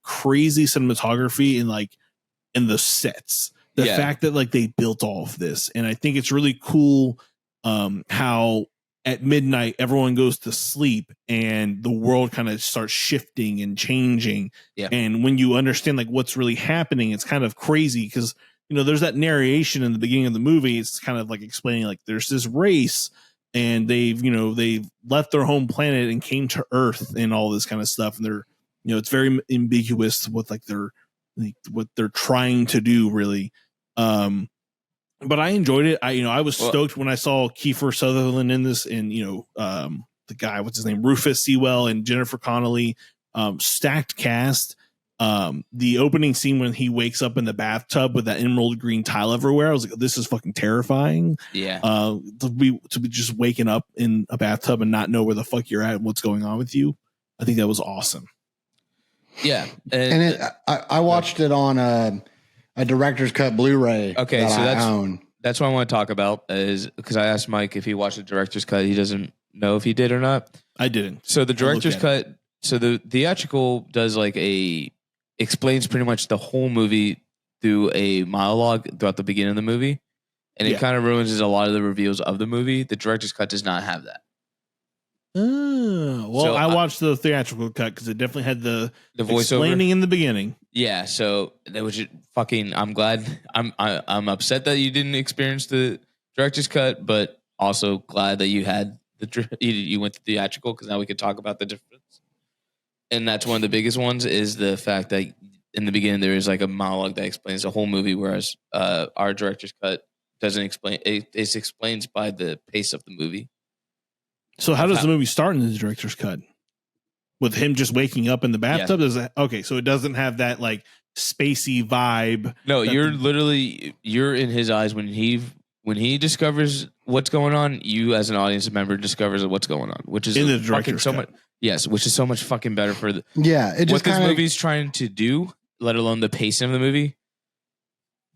crazy cinematography and the sets. The fact that like they built all of this, and I think it's really cool how at midnight everyone goes to sleep and the world kind of starts shifting and changing. Yeah. And when you understand like what's really happening, it's kind of crazy because there's that narration in the beginning of the movie. It's kind of like explaining like there's this race and they've left their home planet and came to Earth and all this kind of stuff. And they're, it's very ambiguous with like what they're trying to do really. But I enjoyed it. I was stoked when I saw Kiefer Sutherland in this and, the guy, what's his name? Rufus Sewell and Jennifer Connelly, stacked cast. The opening scene when he wakes up in the bathtub with that emerald green tile everywhere, I was like, this is fucking terrifying. Yeah. To be just waking up in a bathtub and not know where the fuck you're at and what's going on with you. I think that was awesome. Yeah. And I watched it on a director's cut Blu-ray. Okay, so I own. That's what I want to talk about is because I asked Mike if he watched the director's cut. He doesn't know if he did or not. I didn't. So the director's cut, so the theatrical does explains pretty much the whole movie through a monologue throughout the beginning of the movie. And it kind of ruins a lot of the reveals of the movie. The director's cut does not have that. Well, so I watched the theatrical cut because it definitely had the voiceover explaining in the beginning. Yeah, so that was just fucking. I'm glad. I'm upset that you didn't experience the director's cut, but also glad that you had you went to theatrical because now we could talk about the difference. And that's one of the biggest ones is the fact that in the beginning there is like a monologue that explains the whole movie, whereas our director's cut doesn't explain. It explains by the pace of the movie. So how does the movie start in the director's cut? With him just waking up in the bathtub? Yes. Okay, so it doesn't have that like spacey vibe. No, you're in his eyes when he discovers what's going on. You as an audience member discovers what's going on, which is in the director's cut. Much. Yes, which is so much fucking better for it just what this movie's trying to do, let alone the pacing of the movie.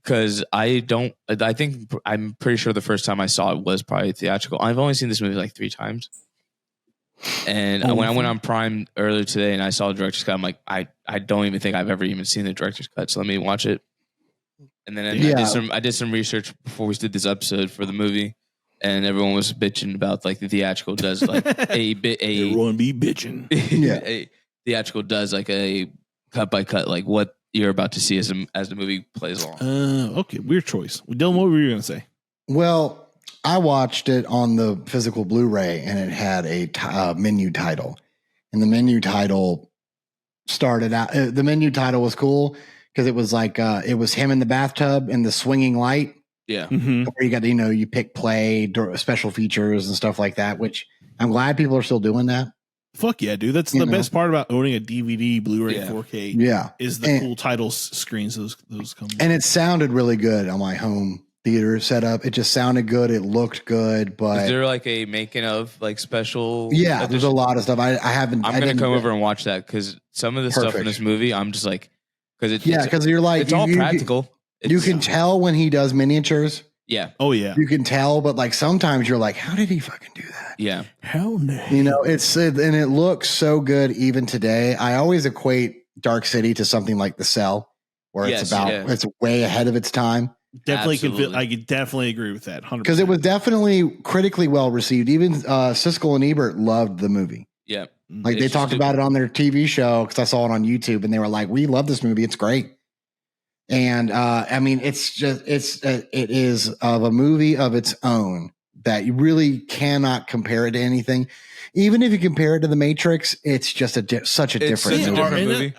Because I'm pretty sure the first time I saw it was probably theatrical. I've only seen this movie like 3 times. And when I went on Prime earlier today and I saw the director's cut, I'm like, I don't even think I've ever even seen the director's cut. So let me watch it. And then I did some research before we did this episode for the movie. And everyone was bitching about like the theatrical does like everyone be bitching. Yeah. Theatrical does like a cut by cut, like what you're about to see as the movie plays along. Okay, weird choice. Dylan, what were you going to say? Well, I watched it on the physical Blu-ray and it had a menu title. And the menu title started out, the menu title was cool because it was like, it was him in the bathtub and the swinging light. Yeah. Mm-hmm. Where you got, you pick play, special features and stuff like that, which I'm glad people are still doing that. Fuck yeah, dude. That's the best part about owning a DVD, Blu-ray, 4K. Yeah. Is the cool title screens those come with. And it sounded really good on my home theater setup. It just sounded good. It looked good, but is there like a making of like special? Yeah, edition? there's a lot of stuff. I haven't. I'm going to come over and watch that because some of the stuff in this movie, I'm just like, because you're like, it's all practical. You can tell when he does miniatures. Yeah. Oh yeah. You can tell, but like sometimes you're like, how did he fucking do that? Yeah. Hell no. And it looks so good even today. I always equate Dark City to something like The Cell, where it's way ahead of its time. Definitely I could definitely agree with that. 100%. Because it was definitely critically well received. Even Siskel and Ebert loved the movie. Yeah. Like they talked about it on their TV show because I saw it on YouTube and they were like, we love this movie. It's great. And I mean, it is of a movie of its own that you really cannot compare it to anything. Even if you compare it to The Matrix, it's just such a different movie.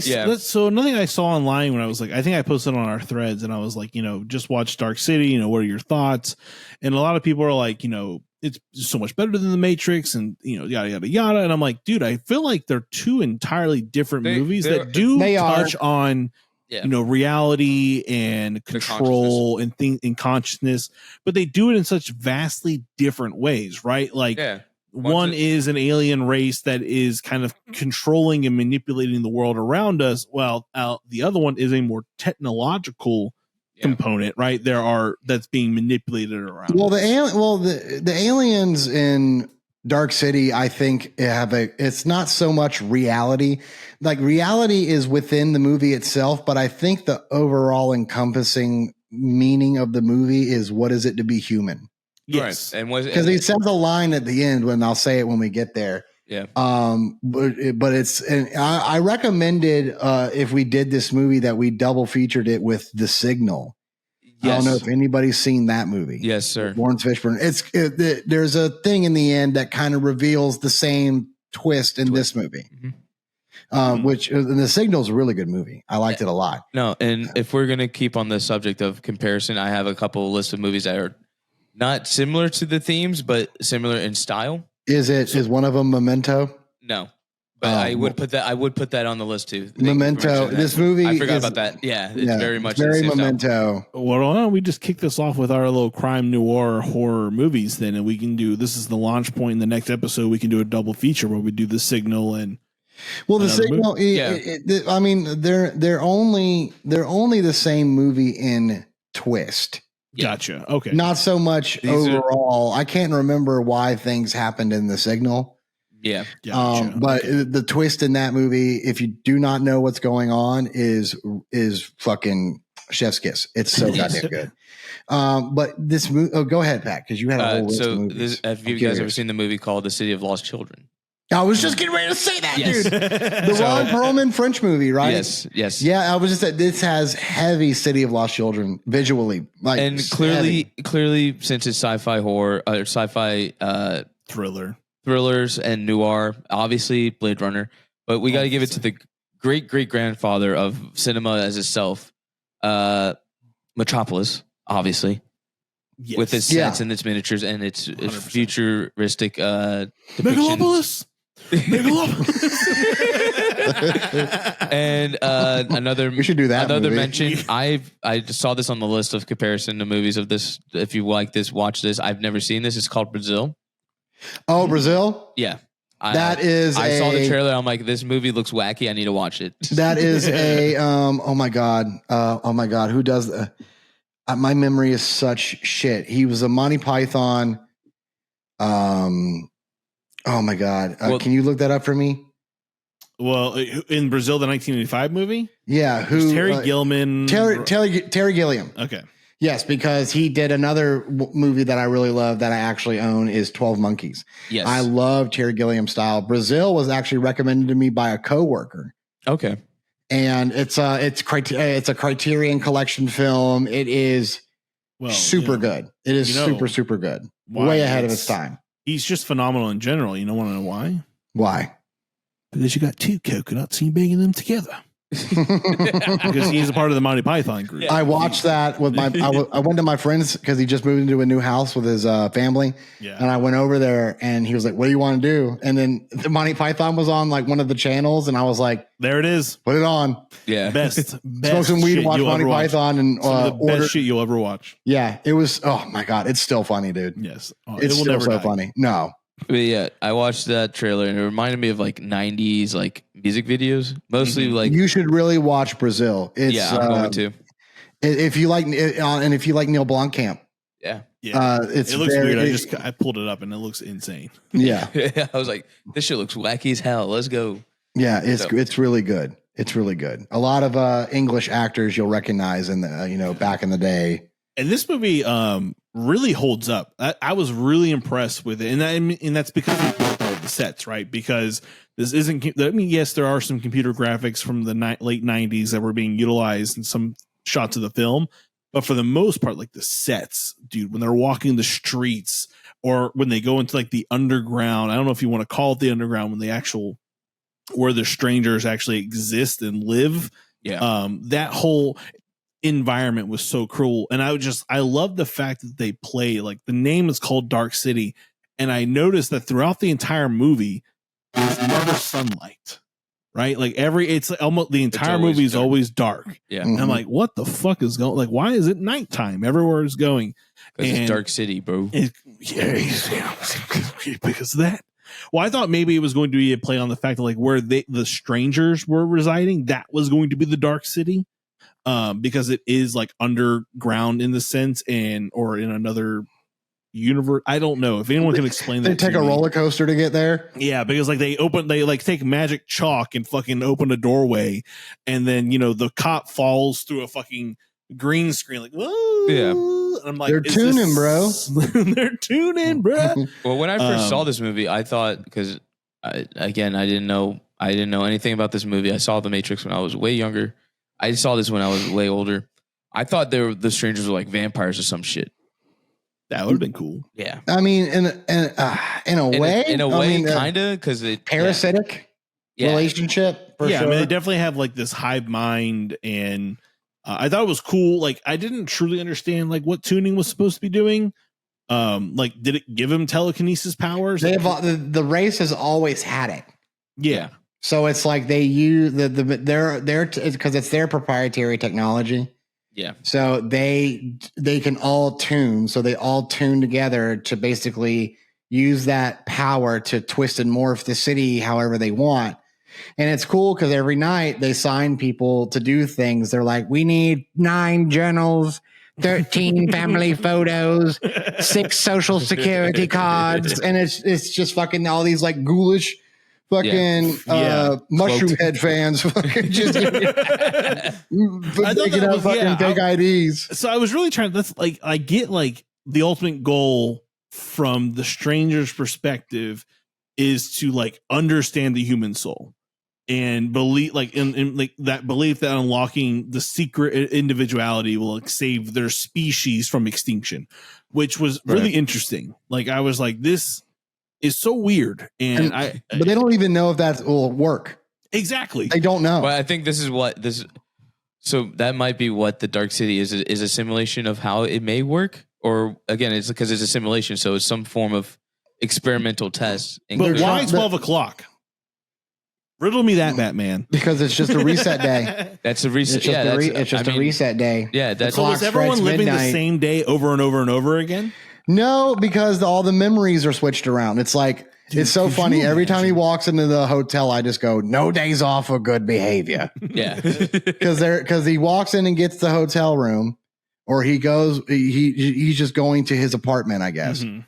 So another thing I saw online when I was like, I think I posted on our threads and I was like, just watch Dark City, what are your thoughts? And a lot of people are like, it's so much better than The Matrix and, yada, yada, yada. And I'm like, dude, I feel like they're two entirely different movies that do touch on, reality and control and consciousness, but they do it in such vastly different ways, right? Like, one is an alien race that is kind of controlling and manipulating the world around us, while the other one is a more technological component, right? That's being manipulated around. Well, the aliens in Dark City, I think it's not so much reality. Like reality is within the movie itself, but I think the overall encompassing meaning of the movie is what is it to be human? Yes, right. And because he says a line at the end when I'll say it when we get there. Yeah. But it's, and I recommended if we did this movie that we double featured it with The Signal. Yes. I don't know if anybody's seen that movie. Yes, sir. Lawrence Fishburne. There's a thing in the end that kind of reveals the same twist in this movie. Mm-hmm. Which The Signal is a really good movie. I liked it a lot. No, and if we're gonna keep on the subject of comparison, I have a couple lists of movies that are not similar to the themes, but similar in style. Is one of them Memento? No, but I would put that on the list too. Memento. This movie, I forgot about that. Yeah, it's very much very Memento. Well, why don't we just kick this off with our little crime noir horror movies then, and we can do, this is the launch point. In the next episode, we can do a double feature where we do The Signal and. Well, The Signal. I mean, they're only the same movie in twist. Gotcha. Okay. Not so much overall. I can't remember why things happened in The Signal. Yeah. But the twist in that movie, if you do not know what's going on, is fucking chef's kiss. It's so goddamn good. But this movie. Oh, go ahead, Pat, because you had a whole list of movies. Have you guys ever seen the movie called The City of Lost Children? I was just getting ready to say that, dude. The Ron Perlman French movie, right? Yes. Yeah, I was just saying this has heavy City of Lost Children visually, like, and clearly, since it's sci-fi horror or sci-fi thrillers and noir, obviously Blade Runner, but we got to give it to the great grandfather of cinema as itself, Metropolis, obviously. Yes. With its sets and its miniatures and its futuristic Megalopolis. And another we should do that. Another movie. mention. I just saw this on the list of comparison to movies of this. If you like this, watch this. I've never seen this. It's called Brazil. Oh, Brazil. Yeah. I saw the trailer. I'm like, this movie looks wacky. I need to watch it. That is a oh my god. Who does that? My memory is such shit. He was a Monty Python. Oh my God. Can you look that up for me? Well, in Brazil, the 1985 movie? Yeah. Who? Terry Gilliam. Terry Gilliam. Okay. Yes, because he did another movie that I really love that I actually own is 12 Monkeys. Yes. I love Terry Gilliam style. Brazil was actually recommended to me by a coworker. Okay. And it's a Criterion Collection film. It is super good. It is super good. Way ahead of its time. He's just phenomenal in general. You don't want to know why? Why? Because you got two coconuts and you're banging them together. Because he's a part of the Monty Python group. Yeah. I watched that with I went to my friend's because he just moved into a new house with his family. Yeah. And I went over there and he was like, what do you want to do? And then the Monty Python was on like one of the channels. And I was like, there it is. Put it on. Yeah. Best smoke some weed, watch Monty Python and best shit you'll ever watch. Yeah. It was, oh my God. It's still funny, dude. Yes. It's still so funny. No. But yeah, I watched that trailer and it reminded me of like 90s like music videos. Mostly like you should really watch Brazil. It's, I'm going to. If you like Neil Blomkamp. Yeah. It looks weird. I pulled it up and it looks insane. Yeah. I was like, this shit looks wacky as hell. Let's go. Yeah, it's really good. It's really good. A lot of English actors you'll recognize in the back in the day. And this movie really holds up. I was really impressed with it, and that's because of the sets, right? Because this isn't. I mean, yes, there are some computer graphics from the late '90s that were being utilized, and some shots of the film. But for the most part, like the sets, dude, when they're walking the streets or when they go into like the underground, I don't know if you want to call it the underground, when where the strangers actually exist and live. Yeah. That whole environment was so cool. And I love the fact that they play, like, the name is called Dark City. And I noticed that throughout the entire movie, there's never sunlight, right? Like it's almost the entire movie is always dark. Yeah. And I'm like, what the fuck is going, like, why is it nighttime everywhere it's going? It's Dark City, bro. Because of that. Well, I thought maybe it was going to be a play on the fact that, like, where the strangers were residing, that was going to be the Dark City, because it is like underground in the sense, or in another universe. I don't know if anyone can explain that. They take a roller coaster to get there. Yeah, because like they like take magic chalk and fucking open a doorway, and then the cop falls through a fucking green screen, like, whoa. Yeah. And I'm like, they're tuning, bro. They're tuning, bro. Well, when I first saw this movie, I thought, because I didn't know anything about this movie. I saw The Matrix when I was way younger. I saw this when I was way older. I thought the strangers were like vampires or some shit. That would have been cool. Yeah. I mean, in a way, kind of, because it parasitic relationship. For sure. I mean, they definitely have like this hive mind, and I thought it was cool. Like, I didn't truly understand like what tuning was supposed to be doing. Like, did it give him telekinesis powers? The race has always had it. Yeah. So it's like they use because it's their proprietary technology. Yeah. So they can all tune. So they all tune together to basically use that power to twist and morph the city however they want. And it's cool because every night they sign people to do things. They're like, we need 9 journals, 13 family photos, 6 social security cards. And it's just fucking all these like ghoulish fucking mushroom head fans fucking just taking out fucking fake IDs. So I was really trying. That's like, I get like the ultimate goal from the stranger's perspective is to like understand the human soul and believe, like in like that belief that unlocking the secret individuality will like save their species from extinction, which was really interesting. Like, I was like, this is so weird, but they don't even know if that will work. Exactly, they don't know. But I think this is what this. So that might be what the Dark City is a simulation of how it may work, or again, it's because it's a simulation, so it's some form of experimental test. But why 12 o'clock? Riddle me that, Batman. Because it's just a reset day. That's a reset. It's just a reset day. Yeah, that's. So is everyone living the same day over and over and over again? No, because all the memories are switched around. It's like, dude, it's so funny. Every time he walks into the hotel, I just go, no days off of good behavior. Yeah. Because he walks in and gets the hotel room, or he goes, he's just going to his apartment, I guess. Mm-hmm.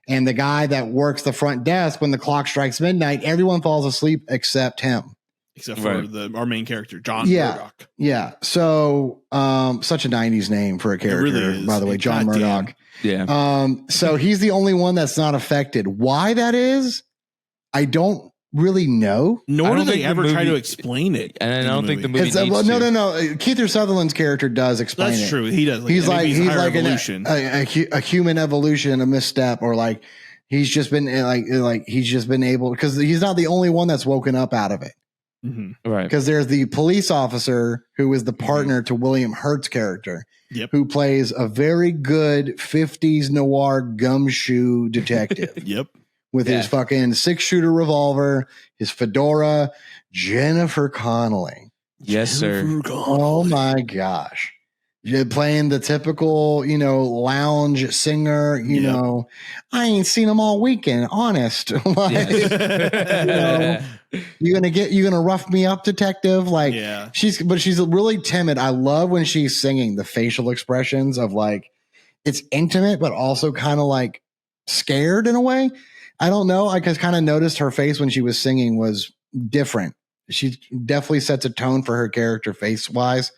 And the guy that works the front desk, when the clock strikes midnight, everyone falls asleep except him. Except for our main character, John Murdoch. Yeah. So, such a 90s name for a character, really by the way, John Murdoch. Damn. Yeah. So he's the only one that's not affected. Why that is, I don't really know. Nor do they ever try to explain it. And I don't think the movie needs no. to. Keith Sutherland's character does explain it. That's true. He does. He's like a human evolution, a misstep, or like he's just been he's just been able, because he's not the only one that's woken up out of it. Mm-hmm. Right. Because there's the police officer who is the partner to William Hurt's character, who plays a very good 50s noir gumshoe detective. With his fucking 6-shooter revolver, his fedora, Jennifer Connelly. Yes, sir. Oh my gosh. You're playing the typical, lounge singer, I ain't seen him all weekend, honest. Like, you're gonna rough me up, detective. Like, she's really timid. I love when she's singing, the facial expressions of like, it's intimate, but also kind of like scared in a way. I don't know. I just kind of noticed her face when she was singing was different. She definitely sets a tone for her character face wise.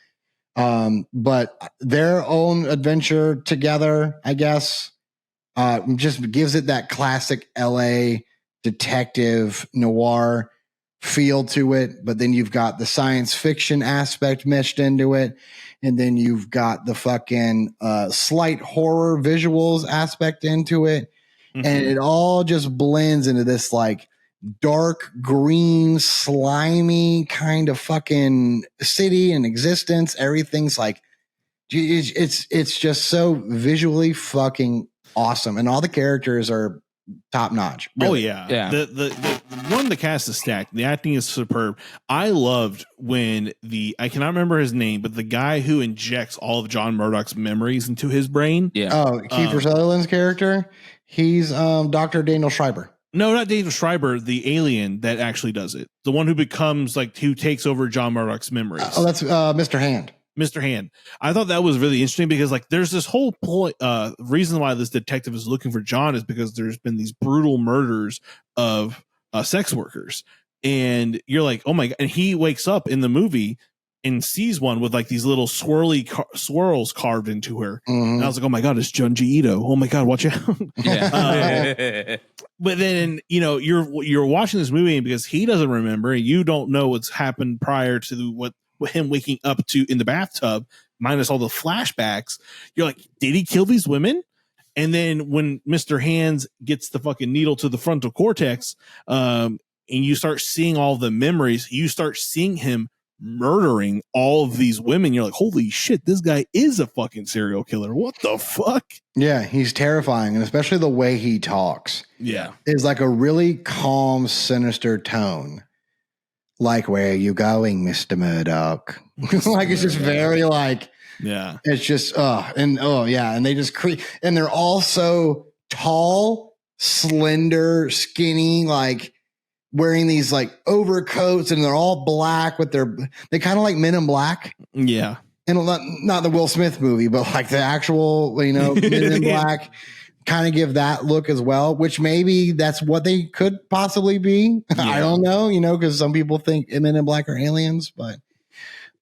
But their own adventure together, I guess, just gives it that classic LA detective noir feel to it, but then you've got the science fiction aspect meshed into it. And then you've got the fucking slight horror visuals aspect into it. Mm-hmm. And it all just blends into this like dark green, slimy kind of fucking city and existence. Everything's like, it's just so visually fucking awesome. And all the characters are top notch. Really. Oh yeah. The cast is stacked. The acting is superb. I loved when I cannot remember his name, but the guy who injects all of John Murdoch's memories into his brain. Yeah. Oh, Kiefer Sutherland's character. He's Dr. Daniel Schreiber. No, not Daniel Schreiber, the alien that actually does it. The one who becomes who takes over John Murdoch's memories. Oh, that's Mr. Hand. Mr. Hand. I thought that was really interesting because there's this whole reason why this detective is looking for John is because there's been these brutal murders of sex workers. And you're like, oh my God. And he wakes up in the movie and sees one with these little swirls carved into her. Mm-hmm. And I was like, oh my God, it's Junji Ito. Oh my God, watch out. Yeah. But then, you're watching this movie because he doesn't remember and you don't know what's happened prior to him waking up to in the bathtub, minus all the flashbacks. You're like, did he kill these women? And then when Mr. Hands gets the fucking needle to the frontal cortex, and you start seeing all the memories, you start seeing him murdering all of these women. You're like, holy shit, this guy is a fucking serial killer. What the fuck? Yeah, he's terrifying. And especially the way he talks. Yeah. Is like a really calm, sinister tone. Like, where are you going, Mr. Murdoch? It's just very yeah. It's just, and they just and they're all so tall, slender, skinny, wearing these overcoats, and they're all black they kind of like Men in Black. Yeah. And not the Will Smith movie, but the actual, Men in Black. Kind of give that look as well, which maybe that's what they could possibly be. Yeah. I don't know, because some people think Men in Black are aliens, but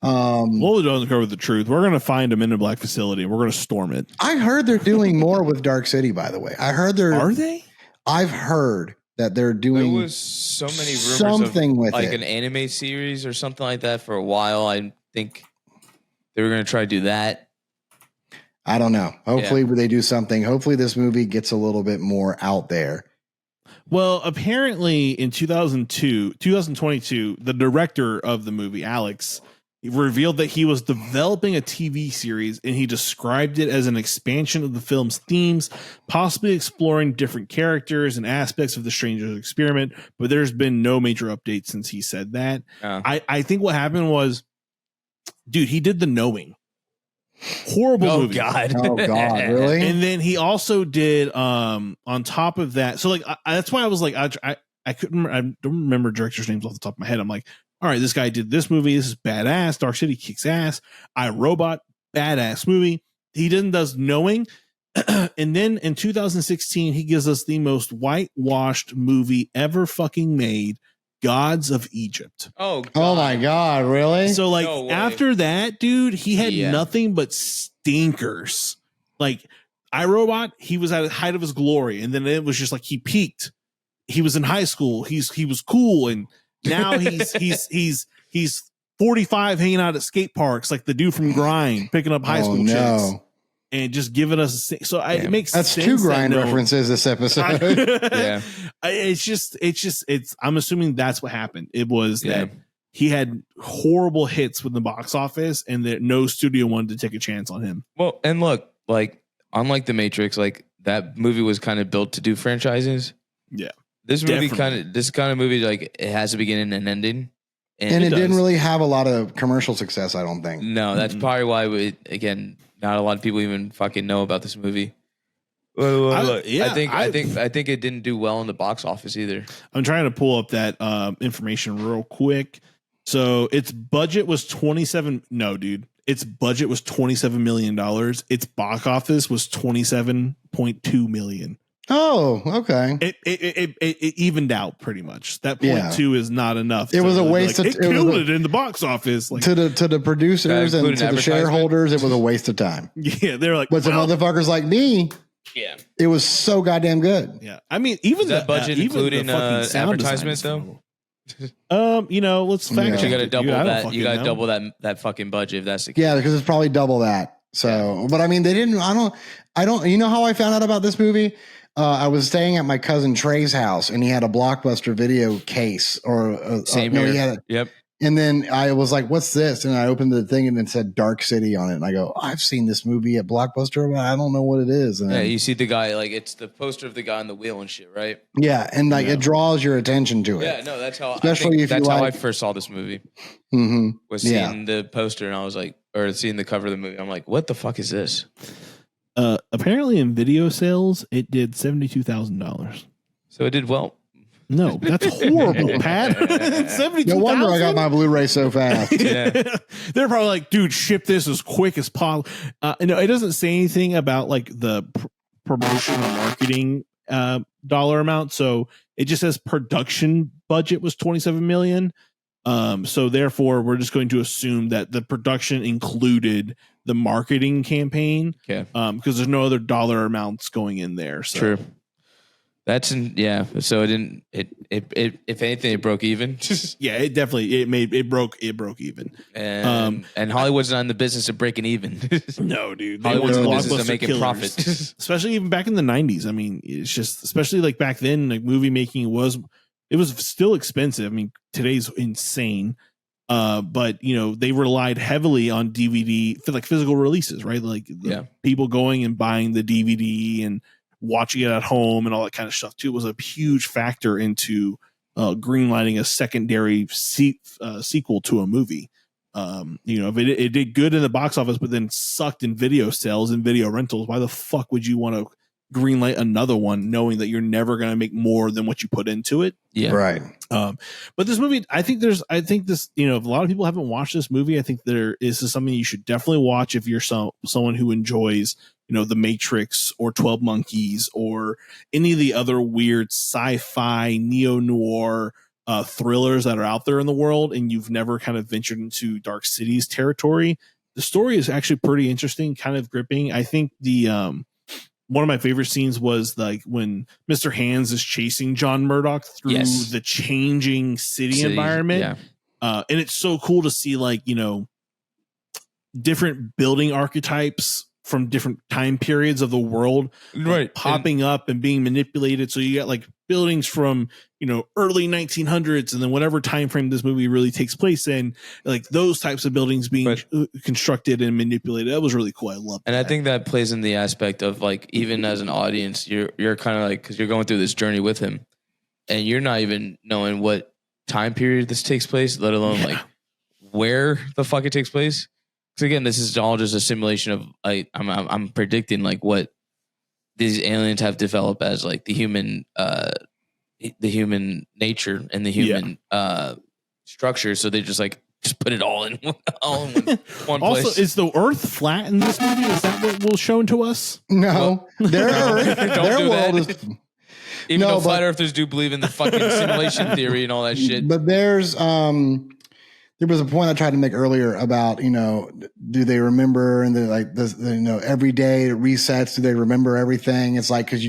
we'll uncover the truth. We're going to find a Men in Black facility and we're going to storm it. I heard they're doing more with Dark City, by the way. Are they? I've heard that they're doing. There was so many rumors something with an anime series or something like that for a while. I think they were going to try to do that. I don't know. Hopefully they do something. Hopefully this movie gets a little bit more out there. Well, apparently in 2022, the director of the movie, Alex, revealed that he was developing a TV series and he described it as an expansion of the film's themes, possibly exploring different characters and aspects of the Stranger's experiment. But there's been no major update since he said that. I think what happened was, dude, he did The Knowing. Horrible movie. God. Oh God, really? And then he also did on top of that. So that's why I was like, I don't remember directors' names off the top of my head. I'm like, all right, this guy did this movie. This is badass. Dark City kicks ass. iRobot, badass movie. He does Knowing. And then in 2016, he gives us the most whitewashed movie ever fucking made, Gods of Egypt. Oh, God. Oh my God, really? So no after that, dude, he had nothing but stinkers. iRobot, he was at the height of his glory, and then it was just he peaked. He was in high school. He was cool, and now he's 45 hanging out at skate parks like the dude from Grind, picking up high school chicks. And just giving us it makes that's sense. Two Grind references this episode. Yeah, it's. I'm assuming that's what happened. It was that he had horrible hits with the box office, and that no studio wanted to take a chance on him. Well, and look, unlike The Matrix, that movie was kind of built to do franchises. Yeah, this movie kind of movie it has a beginning and ending. And it didn't really have a lot of commercial success, I don't think. No, that's probably why not a lot of people even fucking know about this movie. I think it didn't do well in the box office either. I'm trying to pull up that information real quick. So its budget was $27 million. Its box office was $27.2 million. Oh, okay. It evened out pretty much. That 0.2 is not enough. It was a waste. It killed it in the box office. To the producers and to the shareholders, it was a waste of time. Yeah, they're like, but to motherfuckers like me, it was so goddamn good. Yeah, I mean, even that budget including advertisements though. Let's fact check. You got to it, double dude. I don't that. fucking You got to know. double that fucking budget if that's the case. Yeah, because it's probably double that. So, but I mean, they didn't. I don't. You know how I found out about this movie? I was staying at my cousin Trey's house, and he had a Blockbuster video case, or Same no, here. he had it. Yep. And then I was like, "What's this?" And I opened the thing, and it said Dark City on it. And I go, "I've seen this movie at Blockbuster, but I don't know what it is." And Yeah, then, you see the guy, like, it's the poster of the guy on the wheel and shit, right? yeah, and like it draws your attention to it. Yeah, no, that's how. Especially if that's you how like- I first saw this movie. Mm-hmm. Was seeing the poster, and I was like, or seeing the cover of the movie. I'm like, what the fuck is this? Apparently, in video sales, it did $72,000. So it did well. No, that's horrible, Pat. No wonder I got my Blu-ray so fast. Yeah. They're probably like, dude, ship this as quick as possible. No, it doesn't say anything about like the promotion or marketing dollar amount. So it just says production budget was $27 million. So therefore, we're just going to assume that the production included the marketing campaign. Okay. Because there's no other dollar amounts going in there. So. True. That's so it didn't if anything it broke even. Yeah, it definitely it broke even. And Hollywood's not in the business of breaking even. No, dude. Hollywood's in the business blockbuster of making killers. profit. Especially even back in the 90s. I mean, it's just especially like back then, like movie making was still expensive. I mean, today's insane. But they relied heavily on DVD for like physical releases, right? Like people going and buying the DVD and watching it at home and all that kind of stuff too was a huge factor into greenlighting a secondary sequel to a movie. If it did good in the box office, but then sucked in video sales and video rentals, why the fuck would you want to greenlight another one knowing that you're never going to make more than what you put into it? Yeah. Right. But this movie, I think this, if a lot of people haven't watched this movie, I think this is something you should definitely watch if you're someone who enjoys, The Matrix or 12 Monkeys or any of the other weird sci-fi neo-noir thrillers that are out there in the world, and you've never kind of ventured into Dark City's territory. The story is actually pretty interesting, kind of gripping. I think one of my favorite scenes was like when Mr. Hands is chasing John Murdoch through the changing city environment. Yeah. And it's so cool to see like, different building archetypes from different time periods of the world, right, popping up and being manipulated. So you got like buildings from, early 1900s and then whatever time frame this movie really takes place in, like those types of buildings being constructed and manipulated. That was really cool. I love that. And I think that plays in the aspect of like, even as an audience, you're kind of like, because you're going through this journey with him and you're not even knowing what time period this takes place, let alone like where the fuck it takes place. Because again, this is all just a simulation of I'm predicting like what these aliens have developed as like the human nature and the human structure. So they just put it all in one place. Also, is the Earth flat in this movie? Is that what was shown to us? No, their world is. Even though flat earthers do believe in the fucking simulation theory and all that shit. But there's there was a point I tried to make earlier about, do they remember and they're like this, every day it resets. Do they remember everything? It's like, cause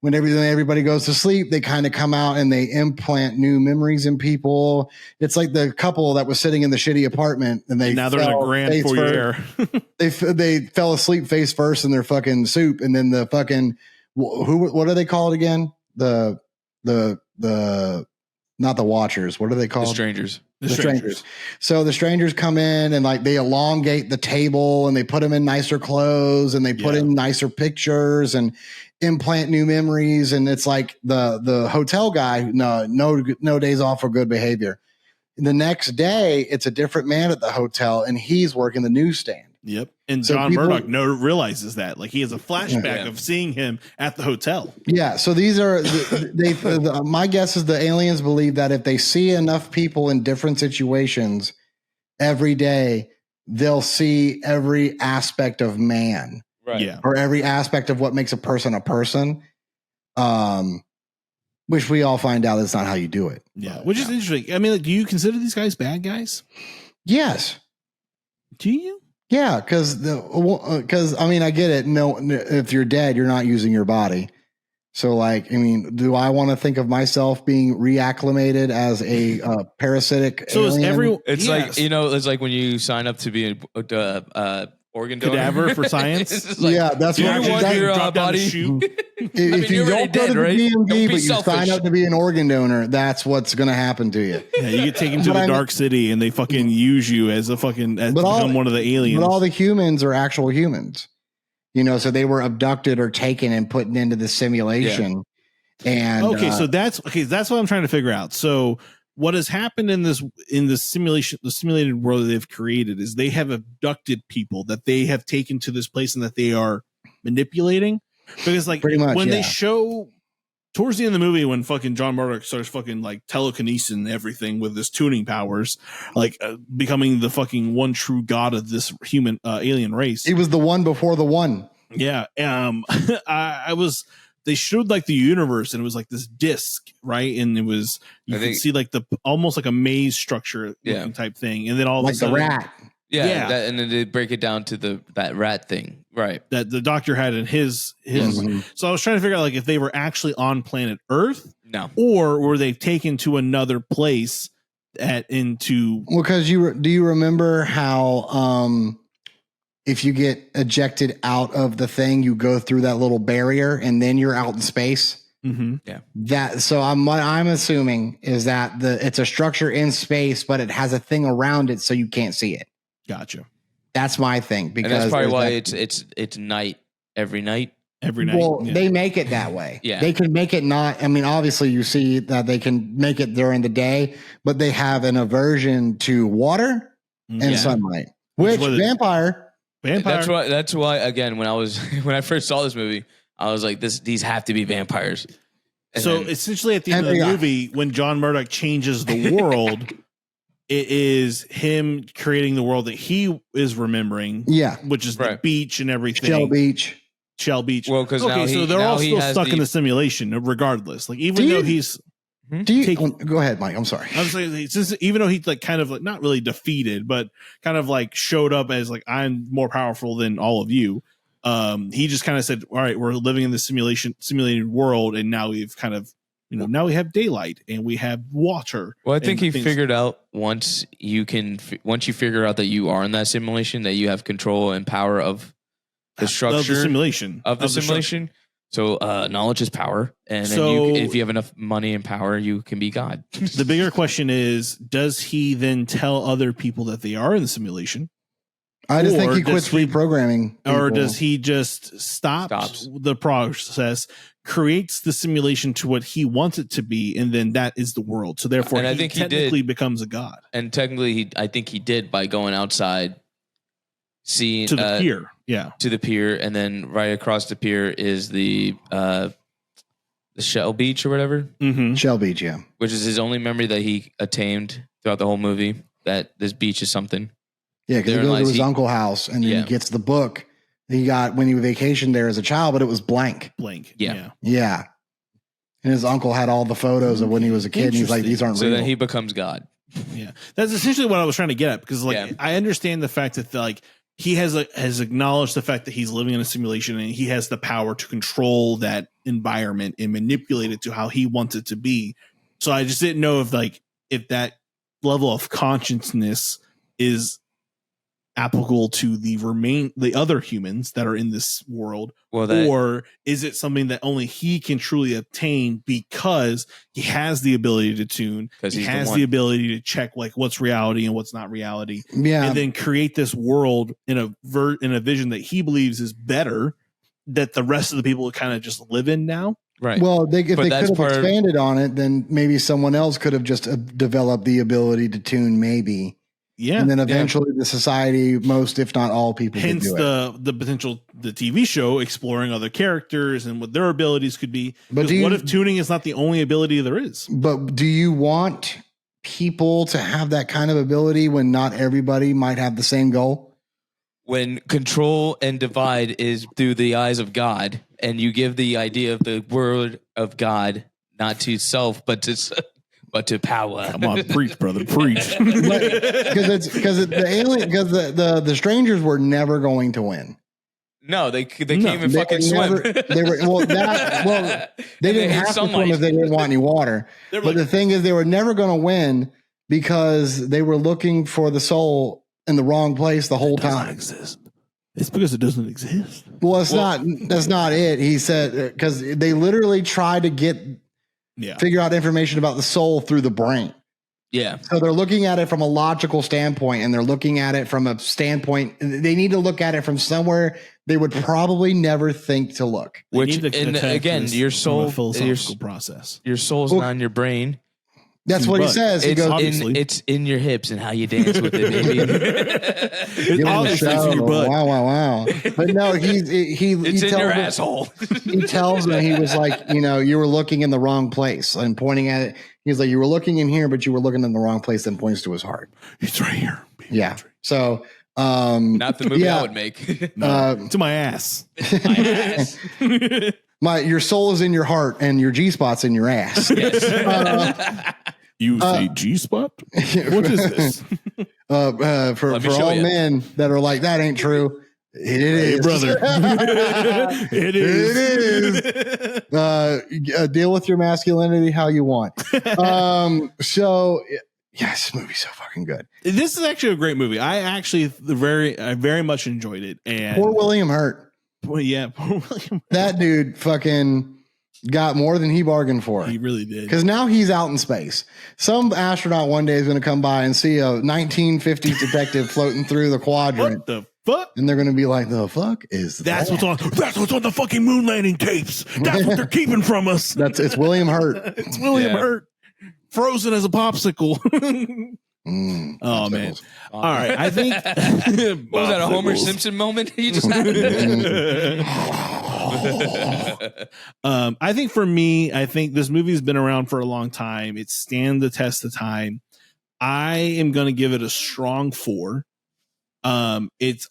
when everybody goes to sleep, they kind of come out and they implant new memories in people. It's like the couple that was sitting in the shitty apartment and now they're in a grand foyer. They fell asleep face first in their fucking soup. And then the fucking, what are they called again? The not the watchers. What are they called? The strangers. The strangers. So the strangers come in and like they elongate the table and they put them in nicer clothes and they put in nicer pictures and implant new memories. And it's like the hotel guy, no days off for good behavior. The next day, it's a different man at the hotel and he's working the newsstand. Yep. And so John Murdoch realizes that. Like he has a flashback of seeing him at the hotel. Yeah. So these are, my guess is the aliens believe that if they see enough people in different situations every day, they'll see every aspect of man. Right. Yeah. Or every aspect of what makes a person. Which we all find out that's not how you do it. Yeah. Which is interesting. I mean, like, do you consider these guys bad guys? Yes. Do you? Yeah, because I mean, I get it. No, if you're dead, you're not using your body. So, like, I mean, do I want to think of myself being reacclimated as a parasitic So alien? is everyone? It's yes. like, it's like when you sign up to be an organ donor. Cadaver for science. It's like, yeah, that's do what you want that, your drop down the body? chute. If you you're already don't go dead, to the right? Don't be DMV, but you selfish. sign up to be an organ donor, that's what's going to happen to you. Yeah, you get taken to But the I mean- dark city, and they fucking use you as a fucking as But all- become one of the aliens. But all the humans are actual humans, so they were abducted or taken and put into the simulation. And okay, so that's what I'm trying to figure out. So what has happened in this simulation, the simulated world that they've created, is they have abducted people that they have taken to this place and that they are manipulating. Because like Pretty much, when yeah. they show towards the end of the movie, when fucking John Murdoch starts fucking like telekinesis and everything with his tuning powers, like becoming the fucking one true god of this human alien race. he was the one before the one. Yeah. They showed like the universe, and it was like this disc, right? And it was you could see like the almost like a maze structure looking type thing, and then all Like of a sudden, the rat. Yeah. And then they break it down to that rat thing, right? that the doctor had in his. Mhm. So I was trying to figure out like if they were actually on planet Earth, No. or were they taken to another place Well, because do you remember how if you get ejected out of the thing, you go through that little barrier and then you're out in space? Mm-hmm. So what I'm assuming is that it's a structure in space, but it has a thing around it so you can't see it. Gotcha. That's my thing, because And that's probably why that, it's night every night. Every night. well, yeah. they make it that way. Yeah. They can make it not. I mean, obviously, you see that they can make it during the day, but they have an aversion to water and Yeah. sunlight. Which Which was- vampire? That's why again when I first saw this movie, I was like, these have to be vampires. And So then- essentially, at the end of the movie, when John Murdoch changes the world, it is him creating the world that he is remembering, Yeah, which is the Right. beach and everything. Shell Beach. Beach. Well, because so they're all still stuck in the simulation, regardless. Like even though he's, Do you Take- go ahead, Mike? I'm sorry. I was saying, since even though he's like kind of like not really defeated, but kind of like showed up as like I'm more powerful than all of you. He just kind of said, "All right, we're living in this simulated world, and now we've kind of, now we have daylight and we have water." Well, I think and he things- figured out once you figure out that you are in that simulation, that you have control and power of the structure of the simulation of the structure. simulation. So knowledge is power, and So- then if you have enough money and power, you can be God. The bigger question is, does he then tell other people that they are in the simulation? I just think Or he quits does he- reprogramming. Or people. does he just Stops. the process, creates the simulation to what he wants it to be, and then that is the world. So therefore, And I he think he did. technically becomes a god And technically, I think he did by going outside, seeing to the pier. Yeah. to the pier, and then right across the pier is the Shell Beach or whatever, Mm-hmm. Shell Beach? Yeah. which is his only memory that he attained throughout the whole movie. That this beach is something. Yeah, because he Therein goes to lies his he- uncle's house and then Yeah. he gets the book he got when he vacationed there as a child, but it was blank. Blank. Yeah. Yeah. And his uncle had all the photos of when he was a kid. And he's like, Interesting. these aren't So real. then he becomes God. Yeah. That's essentially what I was trying to get at, because like Yeah. I understand the fact that like he has acknowledged the fact that he's living in a simulation and he has the power to control that environment and manipulate it to how he wants it to be. So I just didn't know if that level of consciousness is applicable to the other humans that are in this world, Well, or is it something that only he can truly obtain because he has the ability to tune, 'Cause he he's the has one. the ability to check like what's reality and what's not reality, yeah. and then create this world in a vision that he believes is better, that the rest of the people kind of just live in now. right. Well, if But they could that's have part of- expanded on it, then maybe someone else could have just developed the ability to tune, maybe. Yeah. And then eventually the society, most, if not all people, could Hence do it. the potential, the TV show exploring other characters and what their abilities could be. But Because do you- what if tuning is not the only ability there is? But do you want people to have that kind of ability when not everybody might have the same goal? When control and divide is through the eyes of God, and you give the idea of the word of God not to self, but to power. Come on, preach, brother, preach. Because the strangers were never going to win. No, they can't even They fucking swim. They were they didn't have to swim if they didn't want any water. But the thing is, they were never going to win because they were looking for the soul in the wrong place the whole time. Exist. It's because it doesn't exist. Well, that's not it. He said because they literally tried to figure out information about the soul through the brain. Yeah. So they're looking at it from a logical standpoint, and they're looking at it from a standpoint. They need to look at it from somewhere they would probably never think to look. Which, and again, your soul, philosophical process. Your soul's not in your brain. That's what he says. He goes, it's in your hips and how you dance with it. Maybe. It's obviously in your butt. Wow. But no, it's in your asshole. He tells me, he was like, you were looking in the wrong place and pointing at it. He's like, you were looking in here, but you were looking in the wrong place, and points to his heart. It's right here. Yeah. So, not the movie I would make. To my ass. Your soul is in your heart, and your G spot's in your ass. Yes. You say G spot? What is this? For all men that are like, that ain't true. It is, hey, brother. It is. Deal with your masculinity how you want. So yes, movie's so fucking good. This is actually a great movie. I very much enjoyed it. And poor William Hurt. Well, yeah, poor William. That dude fucking got more than he bargained for. He really did. Because now he's out in space. Some astronaut one day is going to come by and see a 1950s detective floating through the quadrant. What the fuck? And they're going to be like, the fuck is That's what's on the fucking moon landing tapes. That's what they're keeping from us. It's William Hurt. It's William Hurt. Frozen as a popsicle. Oh man! All right, I think was that a Homer Simpson moment you just had? I think for me, this movie's been around for a long time. It stands the test of time. I am going to give it a strong 4. I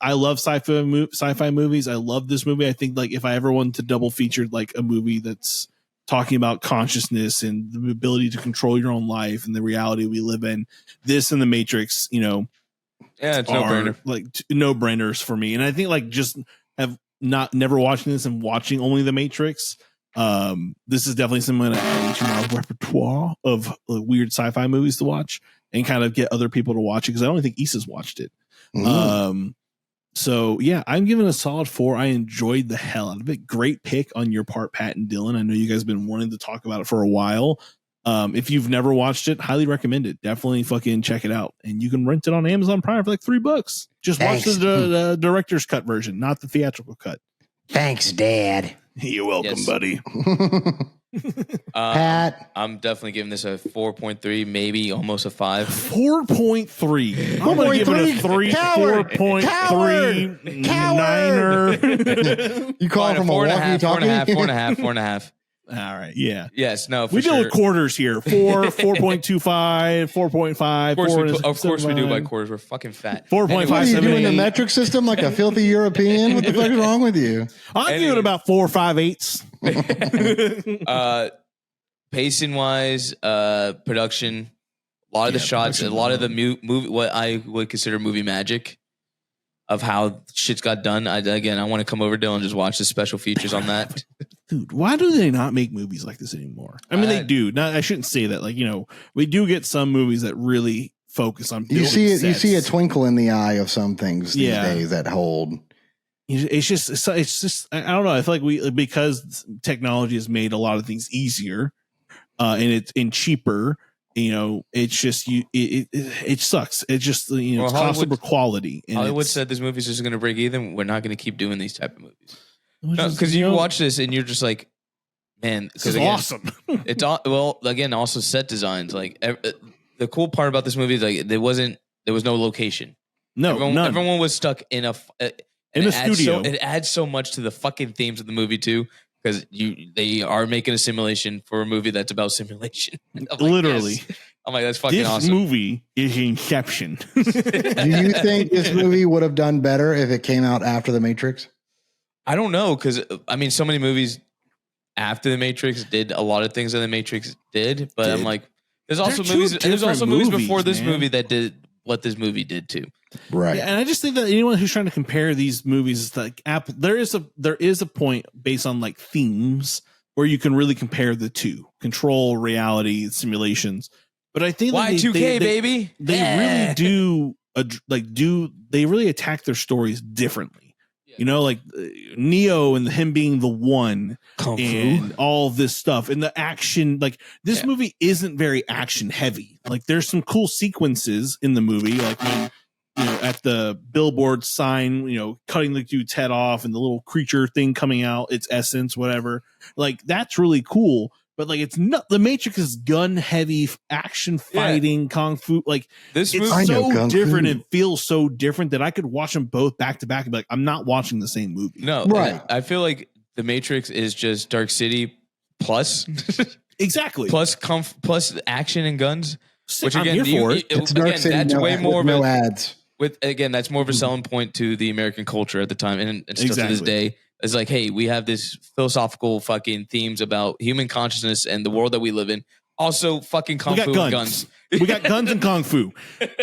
love sci-fi movies. I love this movie. I think like if I ever wanted to double feature like a movie that's talking about consciousness and the ability to control your own life and the reality we live in, this and The Matrix, it's no-brainer. Like no-brainers for me. And I think like just have never watching this and watching only The Matrix. This is definitely something that I add into my repertoire of weird sci-fi movies to watch and kind of get other people to watch it because I don't think Issa's watched it. So yeah, I'm giving a solid 4. I enjoyed the hell out of it. Great pick on your part, Pat and Dylan. I know you guys have been wanting to talk about it for a while. If you've never watched it, highly recommend it. Definitely fucking check it out. And you can rent it on Amazon Prime for like $3. Just watch the director's cut version, not the theatrical cut. Thanks, Dad. You're welcome, buddy. Pat, I'm definitely giving this a 4.3, maybe almost a 5. 4.3. I'm going to give it a 3. 4.3. Niner. You call it from a walkie-talkie? 4.5. All right. Yeah. Yes. No. We deal with quarters here. 4.25, 4.5. Of course we do by quarters. We're fucking fat. 4.5. What are you doing the metric system like a filthy European? What the fuck is wrong with you? I'm giving about 4 5/8. Pacing wise, production, a lot of the shots, a lot of the movie, what I would consider movie magic of how shit's got done. I want to come over, Dylan, and just watch the special features on that. Dude, why do they not make movies like this anymore? I mean, they do. I shouldn't say that. Like, we do get some movies that really focus on building sets. You see a twinkle in the eye of some things these days that hold. It's just I don't know. I feel like because technology has made a lot of things easier and cheaper. It's just it sucks. It's just it's cost over quality. And Hollywood said this movie's just going to break even. We're not going to keep doing these type of movies. Because you watch this and you're just like, man, this is awesome. It's also set designs. Like the cool part about this movie is like there was no location. No, everyone was stuck in a studio. It adds so much to the fucking themes of the movie too. Because they are making a simulation for a movie that's about simulation. Literally. Yes. I'm like, that's fucking awesome. This movie is Inception. Do you think this movie would have done better if it came out after The Matrix? I don't know. Because, so many movies after The Matrix did a lot of things that The Matrix did. But I'm like, there's also movies before this movie that did what this movie did too. Right. Yeah, and I just think that anyone who's trying to compare these movies is like Apple. There is a point based on like themes where you can really compare the two: control, reality, simulations. But I think Y2K, baby. They really do they really attack their stories differently. You know, like Neo and him being the one Kung and Fu. all this stuff and the action. Like this movie isn't very action heavy. Like there's some cool sequences in the movie, like when, you know, at the billboard sign, you know, cutting the dude's head off and the little creature thing coming out, its essence, whatever. Like that's really cool. But like it's not the Matrix is gun heavy action fighting kung fu. Like This it's movie, so different and feels so different that I could watch them both back to back and be like, I'm not watching the same movie. no, Right. I feel like the Matrix is just Dark City plus Exactly. plus action and guns. Which I'm again, here for it. It's Dark City, that's way more of no a ads. that's more of a selling point to the American culture at the time and still to this day. It's like, hey, we have this philosophical fucking themes about human consciousness and the world that we live in. Also, fucking kung fu and guns. We got guns and kung fu.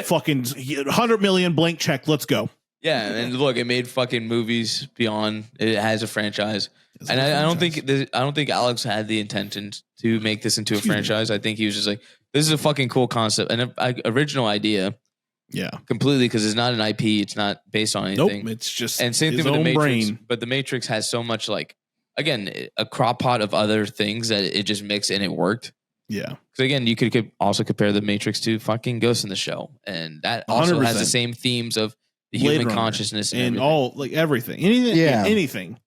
Fucking 100 million blank check. Let's go. Yeah, and look, it made fucking movies beyond. It has a franchise, and I don't think Alex had the intention to make this into a franchise. I think he was just like, this is a fucking cool concept and an original idea. Yeah, completely, because it's not an IP. It's not based on anything. Nope, it's just and same thing with the Matrix. But the Matrix has so much like, again, a crop pot of other things that it just mixed and it worked. Yeah, because again, you could also compare the Matrix to fucking Ghost in the Shell, and that also 100%. has the same themes of the human consciousness and everything. all like everything, anything.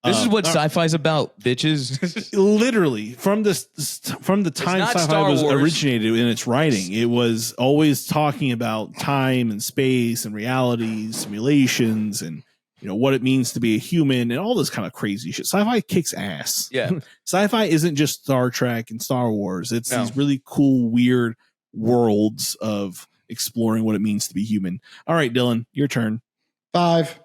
This is what sci-fi is about, bitches. Literally, from the time sci-fi was originated in its writing, it was always talking about time and space and reality, simulations, and you know what it means to be a human and all this kind of crazy shit. Sci-fi kicks ass. Yeah, sci-fi isn't just Star Trek and Star Wars. It's these really cool, weird worlds of exploring what it means to be human. All right, Dylan, your turn. 5.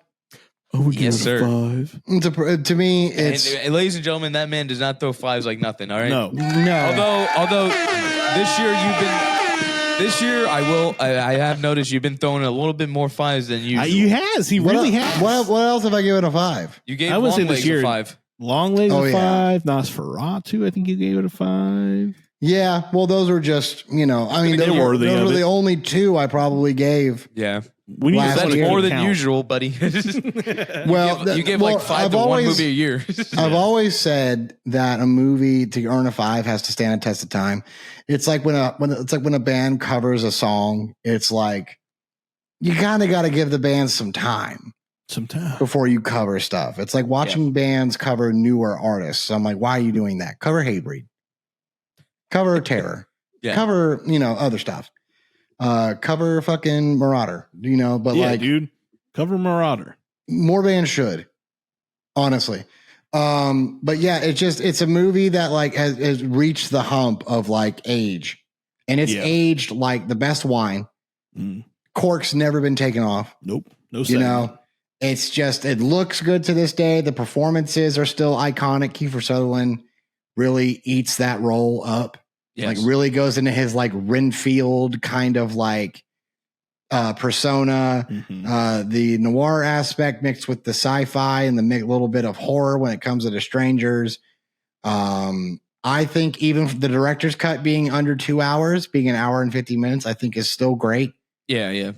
Oh, yes, sir. 5. To me, it's and ladies and gentlemen, that man does not throw 5s like nothing. All right, no. Although this year I have noticed you've been throwing a little bit more 5s than usual. He has. He really has. What else have I given a 5? You gave I would Long say Legs this year, a 5. Long Legs a 5. Nosferatu, I think you gave it a 5. Yeah, well, those were just, you know, I mean, those were the only 2 I probably gave. Yeah. That's more than usual, buddy. Well, you give like 5 to one movie a year. I've always said that a movie to earn a 5 has to stand a test of time. It's like when a band covers a song, it's like you kind of got to give the band some time before you cover stuff. It's like watching bands cover newer artists. So I'm like, why are you doing that? Cover Hatebreed, cover Terror, cover, you know, other stuff. Cover fucking Marauder, you know, but dude, cover Marauder. More bands should, honestly. But yeah, it's a movie that like has reached the hump of like age, and it's aged like the best wine. Cork's never been taken off. Nope. No, you know, it's just, it looks good to this day. The performances are still iconic. Kiefer Sutherland really eats that role up. Yes. Like really goes into his like Renfield kind of like persona, the noir aspect mixed with the sci-fi and the little bit of horror when it comes to the strangers. I think even the director's cut being under 2 hours, being an hour and 50 minutes, I think is still great. Yeah.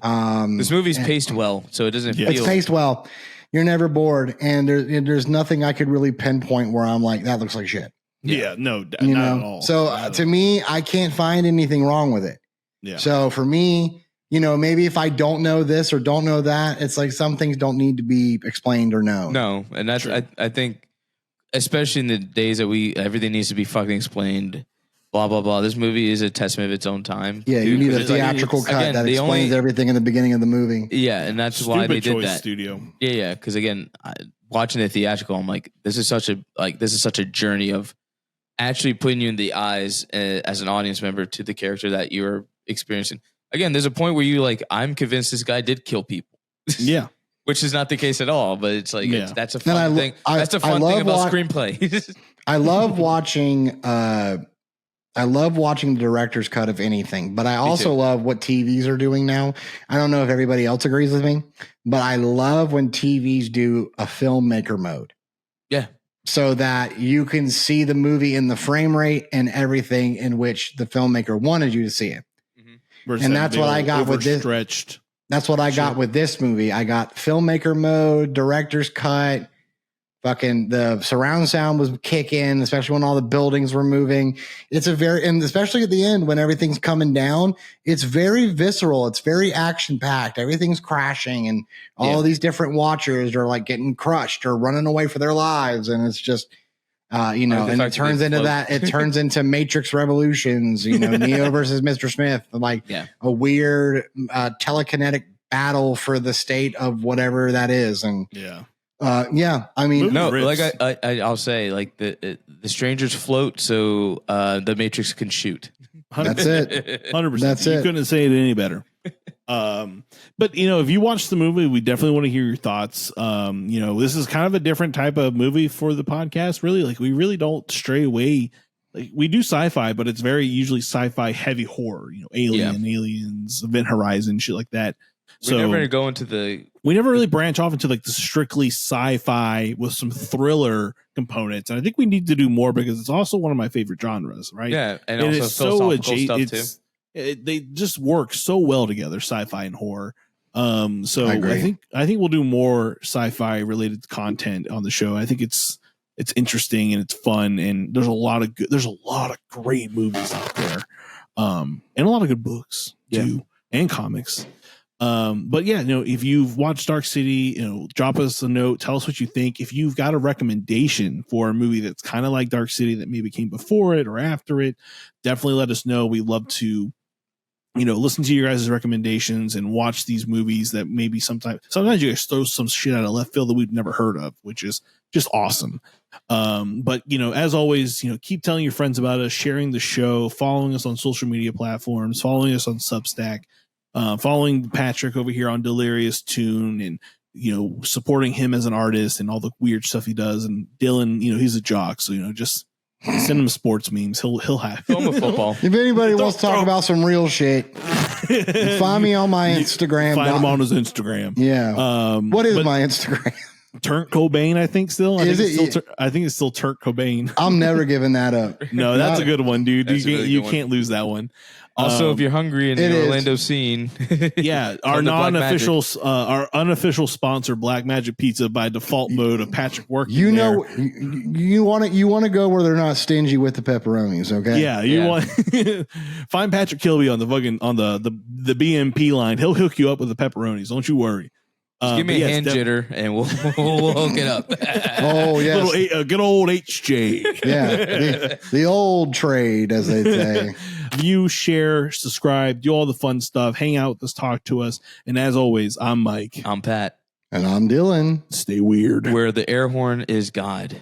This movie's paced well, so it doesn't feel... It's paced well. You're never bored, and there's nothing I could really pinpoint where I'm like, that looks like shit. Yeah, no, not at all. So to me, I can't find anything wrong with it. Yeah. So for me, you know, maybe if I don't know this or don't know that, it's like some things don't need to be explained or known. No, and that's I think, especially in the days that everything needs to be fucking explained. Blah blah blah. This movie is a testament of its own time. Yeah, you need a theatrical cut that explains everything in the beginning of the movie. Yeah, and that's why they did that. Studio. Yeah, because again, watching the theatrical, I'm like, this is such a journey of actually putting you in the eyes as an audience member to the character that you're experiencing. Again, there's a point where you like, I'm convinced this guy did kill people. Yeah. Which is not the case at all, but it's like, that's a fun thing. That's a fun thing about screenplay. I love watching I love watching the director's cut of anything, but I also love what TVs are doing now. I don't know if everybody else agrees with me, but I love when TVs do a filmmaker mode. Yeah. So that you can see the movie in the frame rate and everything in which the filmmaker wanted you to see it. And that's what I got with this. That's what I got with this movie. I got filmmaker mode, director's cut. Fucking the surround sound was kicking, especially when all the buildings were moving. It's and especially at the end when everything's coming down, it's very visceral. It's very action packed. Everything's crashing and all of these different watchers are like getting crushed or running away for their lives. And it's just, and it turns into that. It turns into Matrix Revolutions, Neo versus Mr. Smith, like a weird telekinetic battle for the state of whatever that is. And I mean, no, like I'll say, like the strangers float, so the Matrix can shoot. That's it. 100%. That's it. You couldn't say it any better. But if you watch the movie, we definitely want to hear your thoughts. This is kind of a different type of movie for the podcast. Really, like we really don't stray away. Like we do sci-fi, but it's very usually sci-fi heavy horror. Aliens, Event Horizon, shit like that. We never really branch off into like the strictly sci-fi with some thriller components. And I think we need to do more because it's also one of my favorite genres, right? Yeah. And also philosophical stuff too. They just work so well together, sci-fi and horror. So I think we'll do more sci-fi related content on the show. I think it's interesting and it's fun. And there's a lot of great movies out there. And a lot of good books too, and comics. But if you've watched Dark City, drop us a note, tell us what you think. If you've got a recommendation for a movie that's kind of like Dark City that maybe came before it or after it, definitely let us know. We love to, listen to your guys' recommendations and watch these movies that maybe sometimes you guys throw some shit out of left field that we've never heard of, which is just awesome. But as always, keep telling your friends about us, sharing the show, following us on social media platforms, following us on Substack. Following Patrick over here on Delirious Tune and, supporting him as an artist and all the weird stuff he does. And Dylan, he's a jock. So, just send him sports memes. He'll have film of football. If anybody wants to talk about some real shit, find me on my Instagram. Find him on his Instagram. Yeah. What is my Instagram? Turk Cobain, I think still. I think it's still Turk Cobain. I'm never giving that up. No, that's a good one, dude. You can't lose that one. Also, if you're hungry in the Orlando scene, our our unofficial sponsor, Black Magic Pizza, by default mode of Patrick working. You want to go where they're not stingy with the pepperonis, okay? Yeah, want find Patrick Kilby on the the BMP line. He'll hook you up with the pepperonis. Don't you worry. Just give me a hand jitter and we'll hook it up. Oh yes, good old HJ. Yeah, the old trade, as they say. View, share, subscribe, do all the fun stuff. Hang out with us, talk to us, and as always, I'm Mike. I'm Pat, and I'm Dylan. Stay weird. Where the air horn is God.